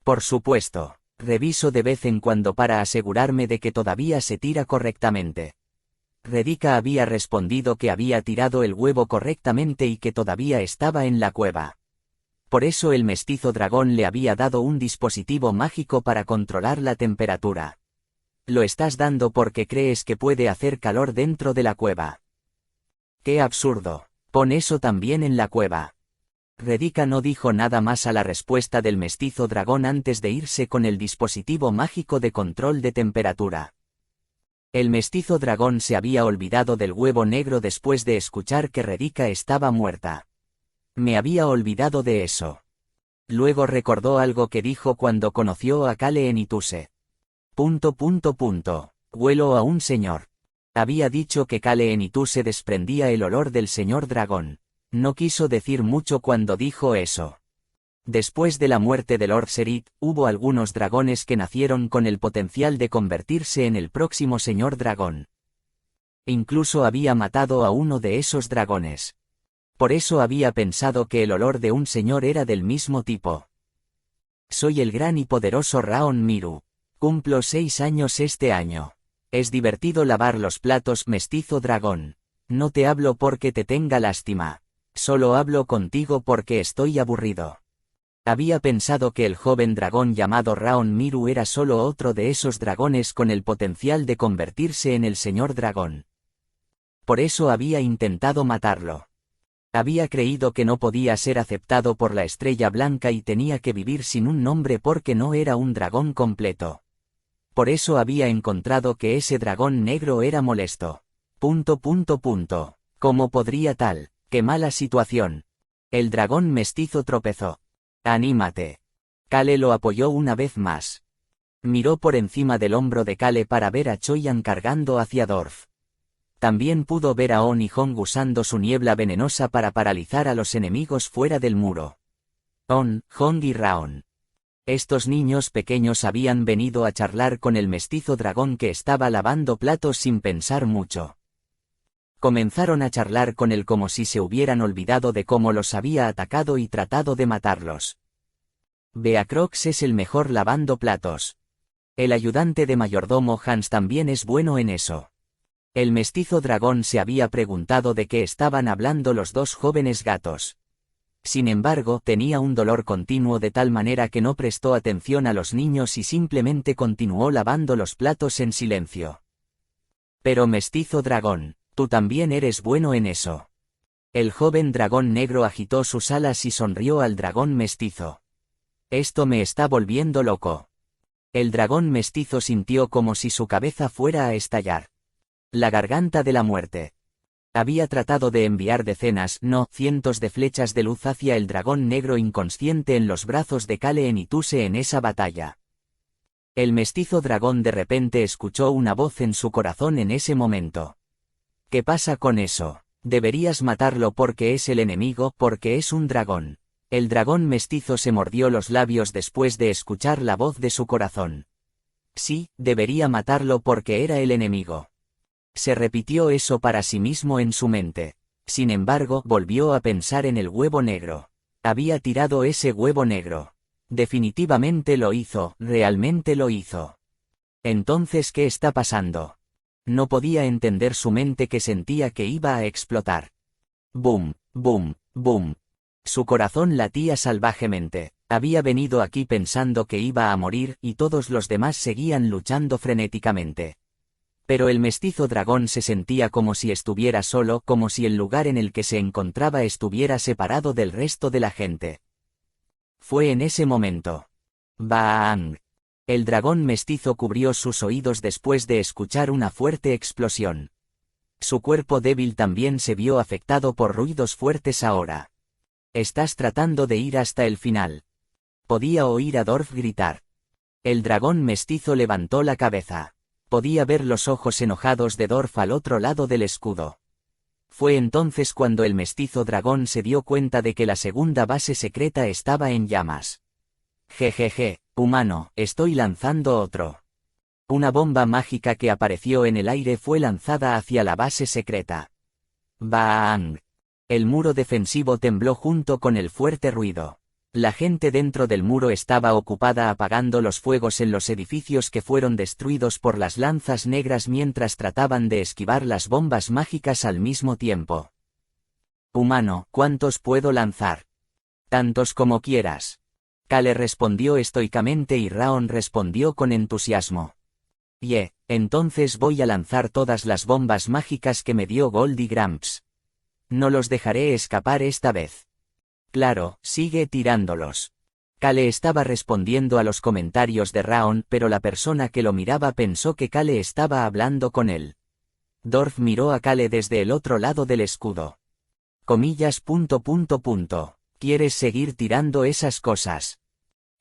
Por supuesto, reviso de vez en cuando para asegurarme de que todavía se tira correctamente. Redika había respondido que había tirado el huevo correctamente y que todavía estaba en la cueva. Por eso el mestizo dragón le había dado un dispositivo mágico para controlar la temperatura. Lo estás dando porque crees que puede hacer calor dentro de la cueva. ¡Qué absurdo! Pon eso también en la cueva. Redika no dijo nada más a la respuesta del mestizo dragón antes de irse con el dispositivo mágico de control de temperatura. El mestizo dragón se había olvidado del huevo negro después de escuchar que Redika estaba muerta. Me había olvidado de eso. Luego recordó algo que dijo cuando conoció a Kale en Ituse. Huelo a un señor. Había dicho que Kale en Itu se desprendía el olor del señor dragón. No quiso decir mucho cuando dijo eso. Después de la muerte de Lord Serit, hubo algunos dragones que nacieron con el potencial de convertirse en el próximo señor dragón. Incluso había matado a uno de esos dragones. Por eso había pensado que el olor de un señor era del mismo tipo. Soy el gran y poderoso Raon Miru. Cumplo 6 años este año. Es divertido lavar los platos, mestizo dragón. No te hablo porque te tenga lástima. Solo hablo contigo porque estoy aburrido. Había pensado que el joven dragón llamado Raon Miru era solo otro de esos dragones con el potencial de convertirse en el señor dragón. Por eso había intentado matarlo. Había creído que no podía ser aceptado por la Estrella Blanca y tenía que vivir sin un nombre porque no era un dragón completo. Por eso había encontrado que ese dragón negro era molesto. ¿Cómo podría tal? ¡Qué mala situación! El dragón mestizo tropezó. ¡Anímate! Kale lo apoyó una vez más. Miró por encima del hombro de Kale para ver a Choyan cargando hacia Dorf. También pudo ver a On y Hong usando su niebla venenosa para paralizar a los enemigos fuera del muro. On, Hong y Raon. Estos niños pequeños habían venido a charlar con el mestizo dragón que estaba lavando platos sin pensar mucho. Comenzaron a charlar con él como si se hubieran olvidado de cómo los había atacado y tratado de matarlos. Beacrox es el mejor lavando platos. El ayudante de mayordomo Hans también es bueno en eso. El mestizo dragón se había preguntado de qué estaban hablando los dos jóvenes gatos. Sin embargo, tenía un dolor continuo de tal manera que no prestó atención a los niños y simplemente continuó lavando los platos en silencio. Pero mestizo dragón, tú también eres bueno en eso. El joven dragón negro agitó sus alas y sonrió al dragón mestizo. Esto me está volviendo loco. El dragón mestizo sintió como si su cabeza fuera a estallar. La garganta de la muerte. Había tratado de enviar decenas, no, cientos de flechas de luz hacia el dragón negro inconsciente en los brazos de Kale en Ituse en esa batalla. El mestizo dragón de repente escuchó una voz en su corazón en ese momento. ¿Qué pasa con eso? Deberías matarlo porque es el enemigo, porque es un dragón. El dragón mestizo se mordió los labios después de escuchar la voz de su corazón. Sí, debería matarlo porque era el enemigo. Se repitió eso para sí mismo en su mente. Sin embargo, volvió a pensar en el huevo negro. Había tirado ese huevo negro. Definitivamente lo hizo, realmente lo hizo. Entonces, ¿qué está pasando? No podía entender su mente que sentía que iba a explotar. Boom, boom, boom. Su corazón latía salvajemente. Había venido aquí pensando que iba a morir y todos los demás seguían luchando frenéticamente. Pero el mestizo dragón se sentía como si estuviera solo, como si el lugar en el que se encontraba estuviera separado del resto de la gente. Fue en ese momento. ¡Bang! El dragón mestizo cubrió sus oídos después de escuchar una fuerte explosión. Su cuerpo débil también se vio afectado por ruidos fuertes ahora. Estás tratando de ir hasta el final. Podía oír a Dorf gritar. El dragón mestizo levantó la cabeza. Podía ver los ojos enojados de Dorf al otro lado del escudo. Fue entonces cuando el mestizo dragón se dio cuenta de que la segunda base secreta estaba en llamas. Jejeje, humano, estoy lanzando otro. Una bomba mágica que apareció en el aire fue lanzada hacia la base secreta. ¡Bang! El muro defensivo tembló junto con el fuerte ruido. La gente dentro del muro estaba ocupada apagando los fuegos en los edificios que fueron destruidos por las lanzas negras mientras trataban de esquivar las bombas mágicas al mismo tiempo. Humano, ¿cuántos puedo lanzar? Tantos como quieras. Kale respondió estoicamente y Raon respondió con entusiasmo. Entonces voy a lanzar todas las bombas mágicas que me dio Goldie Gramps. No los dejaré escapar esta vez. Claro, sigue tirándolos. Kale estaba respondiendo a los comentarios de Raon, pero la persona que lo miraba pensó que Kale estaba hablando con él. Dorf miró a Kale desde el otro lado del escudo. Comillas. ¿Quieres seguir tirando esas cosas?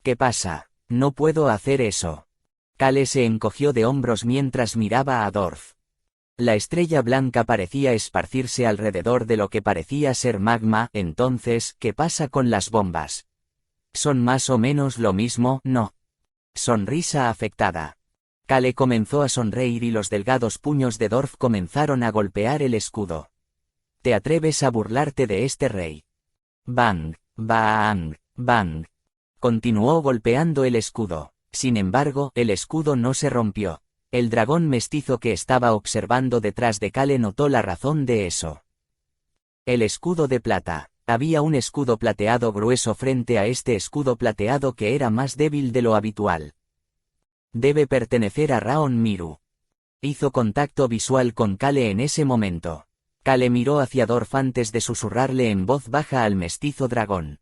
¿Qué pasa? No puedo hacer eso. Kale se encogió de hombros mientras miraba a Dorf. La estrella blanca parecía esparcirse alrededor de lo que parecía ser magma. Entonces, ¿qué pasa con las bombas? ¿Son más o menos lo mismo? No. Sonrisa afectada. Kale comenzó a sonreír y los delgados puños de Dorf comenzaron a golpear el escudo. ¿Te atreves a burlarte de este rey? Bang, bang, bang. Continuó golpeando el escudo. Sin embargo, el escudo no se rompió. El dragón mestizo que estaba observando detrás de Kale notó la razón de eso. El escudo de plata. Había un escudo plateado grueso frente a este escudo plateado que era más débil de lo habitual. Debe pertenecer a Raon Miru. Hizo contacto visual con Kale en ese momento. Kale miró hacia Dorf antes de susurrarle en voz baja al mestizo dragón.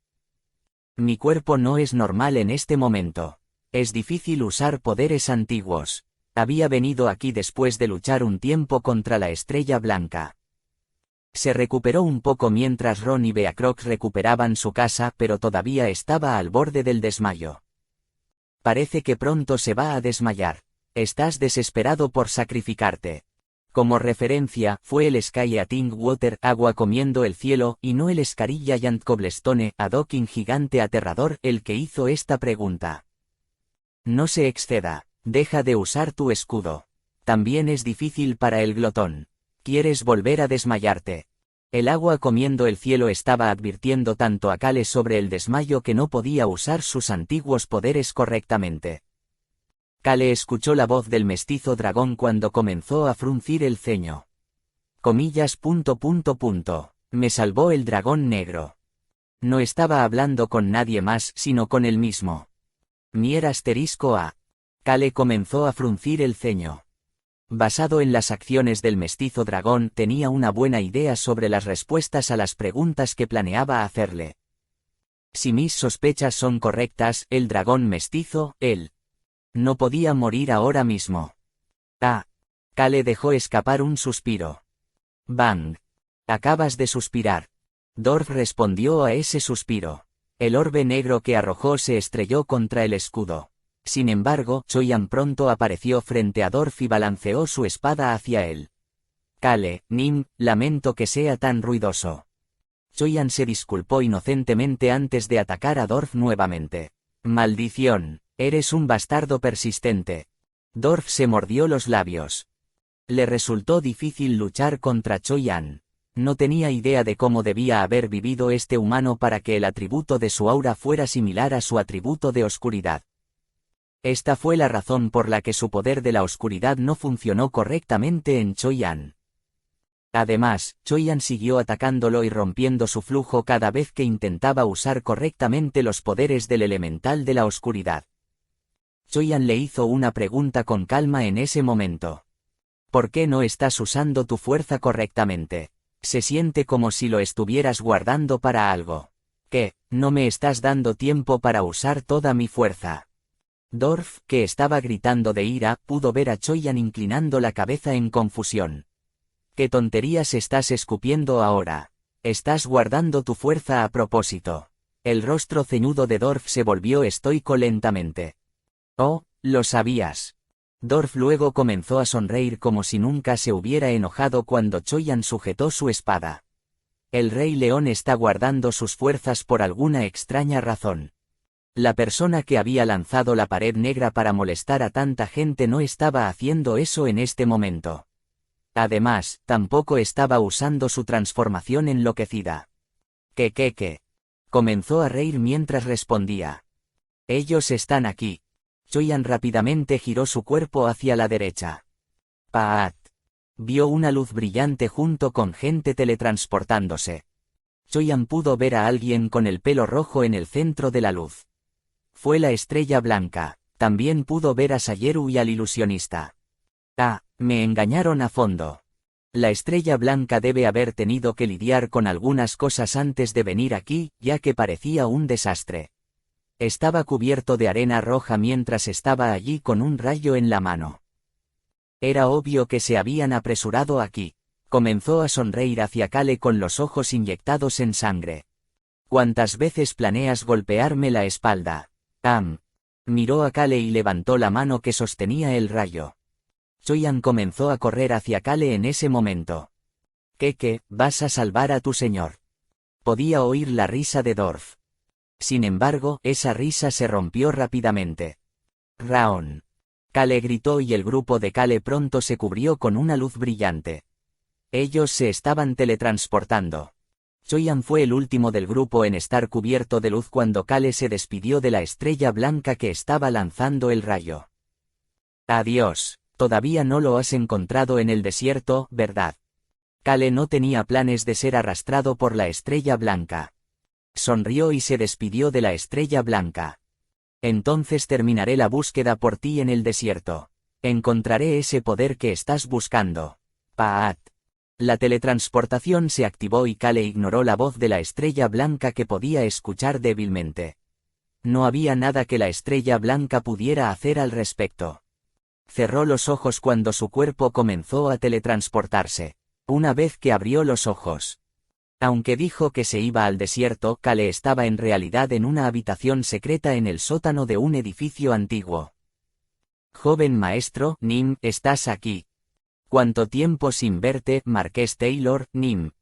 Mi cuerpo no es normal en este momento. Es difícil usar poderes antiguos. Había venido aquí después de luchar un tiempo contra la estrella blanca. Se recuperó un poco mientras Ron y Beacrox recuperaban su casa, pero todavía estaba al borde del desmayo. Parece que pronto se va a desmayar. Estás desesperado por sacrificarte. Como referencia, fue el Sky Eating Water, agua comiendo el cielo, y no el Scary Giant Cobblestone, Hadoking gigante aterrador, el que hizo esta pregunta. No se exceda. Deja de usar tu escudo. También es difícil para el glotón. ¿Quieres volver a desmayarte? El agua comiendo el cielo estaba advirtiendo tanto a Kale sobre el desmayo que no podía usar sus antiguos poderes correctamente. Kale escuchó la voz del mestizo dragón cuando comenzó a fruncir el ceño. Comillas. Me salvó el dragón negro. No estaba hablando con nadie más sino con él mismo. Mier asterisco a. Kale comenzó a fruncir el ceño. Basado en las acciones del mestizo dragón, tenía una buena idea sobre las respuestas a las preguntas que planeaba hacerle. Si mis sospechas son correctas, el dragón mestizo, él, no podía morir ahora mismo. Kale dejó escapar un suspiro. Bang. Acabas de suspirar. Dorf respondió a ese suspiro. El orbe negro que arrojó se estrelló contra el escudo. Sin embargo, Choyan pronto apareció frente a Dorf y balanceó su espada hacia él. Kale, Nim, lamento que sea tan ruidoso. Choyan se disculpó inocentemente antes de atacar a Dorf nuevamente. Maldición, eres un bastardo persistente. Dorf se mordió los labios. Le resultó difícil luchar contra Choyan. No tenía idea de cómo debía haber vivido este humano para que el atributo de su aura fuera similar a su atributo de oscuridad. Esta fue la razón por la que su poder de la oscuridad no funcionó correctamente en Choyan. Además, Choyan siguió atacándolo y rompiendo su flujo cada vez que intentaba usar correctamente los poderes del elemental de la oscuridad. Choyan le hizo una pregunta con calma en ese momento. ¿Por qué no estás usando tu fuerza correctamente? Se siente como si lo estuvieras guardando para algo. ¿Qué? No me estás dando tiempo para usar toda mi fuerza. Dorf, que estaba gritando de ira, pudo ver a Choyan inclinando la cabeza en confusión. ¿Qué tonterías estás escupiendo ahora? Estás guardando tu fuerza a propósito. El rostro ceñudo de Dorf se volvió estoico lentamente. Oh, lo sabías. Dorf luego comenzó a sonreír como si nunca se hubiera enojado cuando Choyan sujetó su espada. El Rey León está guardando sus fuerzas por alguna extraña razón. La persona que había lanzado la pared negra para molestar a tanta gente no estaba haciendo eso en este momento. Además, tampoco estaba usando su transformación enloquecida. ¿Qué? Comenzó a reír mientras respondía. Ellos están aquí. Choyan rápidamente giró su cuerpo hacia la derecha. Paat. Vio una luz brillante junto con gente teletransportándose. Choyan pudo ver a alguien con el pelo rojo en el centro de la luz. Fue la estrella blanca. También pudo ver a Sayeru y al ilusionista. Me engañaron a fondo. La estrella blanca debe haber tenido que lidiar con algunas cosas antes de venir aquí, ya que parecía un desastre. Estaba cubierto de arena roja mientras estaba allí con un rayo en la mano. Era obvio que se habían apresurado aquí. Comenzó a sonreír hacia Kale con los ojos inyectados en sangre. ¿Cuántas veces planeas golpearme la espalda? Miró a Kale y levantó la mano que sostenía el rayo. Choyan comenzó a correr hacia Kale en ese momento. ¿Qué? ¿Vas a salvar a tu señor? Podía oír la risa de Dorf. Sin embargo, esa risa se rompió rápidamente. Raon. Kale gritó y el grupo de Kale pronto se cubrió con una luz brillante. Ellos se estaban teletransportando. Choyan fue el último del grupo en estar cubierto de luz cuando Kale se despidió de la estrella blanca que estaba lanzando el rayo. Adiós, todavía no lo has encontrado en el desierto, ¿verdad? Kale no tenía planes de ser arrastrado por la estrella blanca. Sonrió y se despidió de la estrella blanca. Entonces terminaré la búsqueda por ti en el desierto. Encontraré ese poder que estás buscando. Paat. La teletransportación se activó y Kale ignoró la voz de la estrella blanca que podía escuchar débilmente. No había nada que la estrella blanca pudiera hacer al respecto. Cerró los ojos cuando su cuerpo comenzó a teletransportarse. Una vez que abrió los ojos. Aunque dijo que se iba al desierto, Kale estaba en realidad en una habitación secreta en el sótano de un edificio antiguo. Joven maestro, Nim, ¿estás aquí? ¿Cuánto tiempo sin verte, Marqués Taylor, Nim?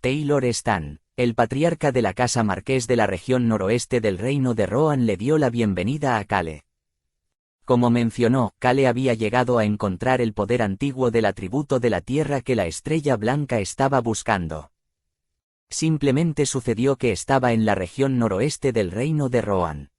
Taylor Stan, el patriarca de la casa marqués de la región noroeste del reino de Rohan, le dio la bienvenida a Kale. Como mencionó, Kale había llegado a encontrar el poder antiguo del atributo de la tierra que la estrella blanca estaba buscando. Simplemente sucedió que estaba en la región noroeste del reino de Rohan.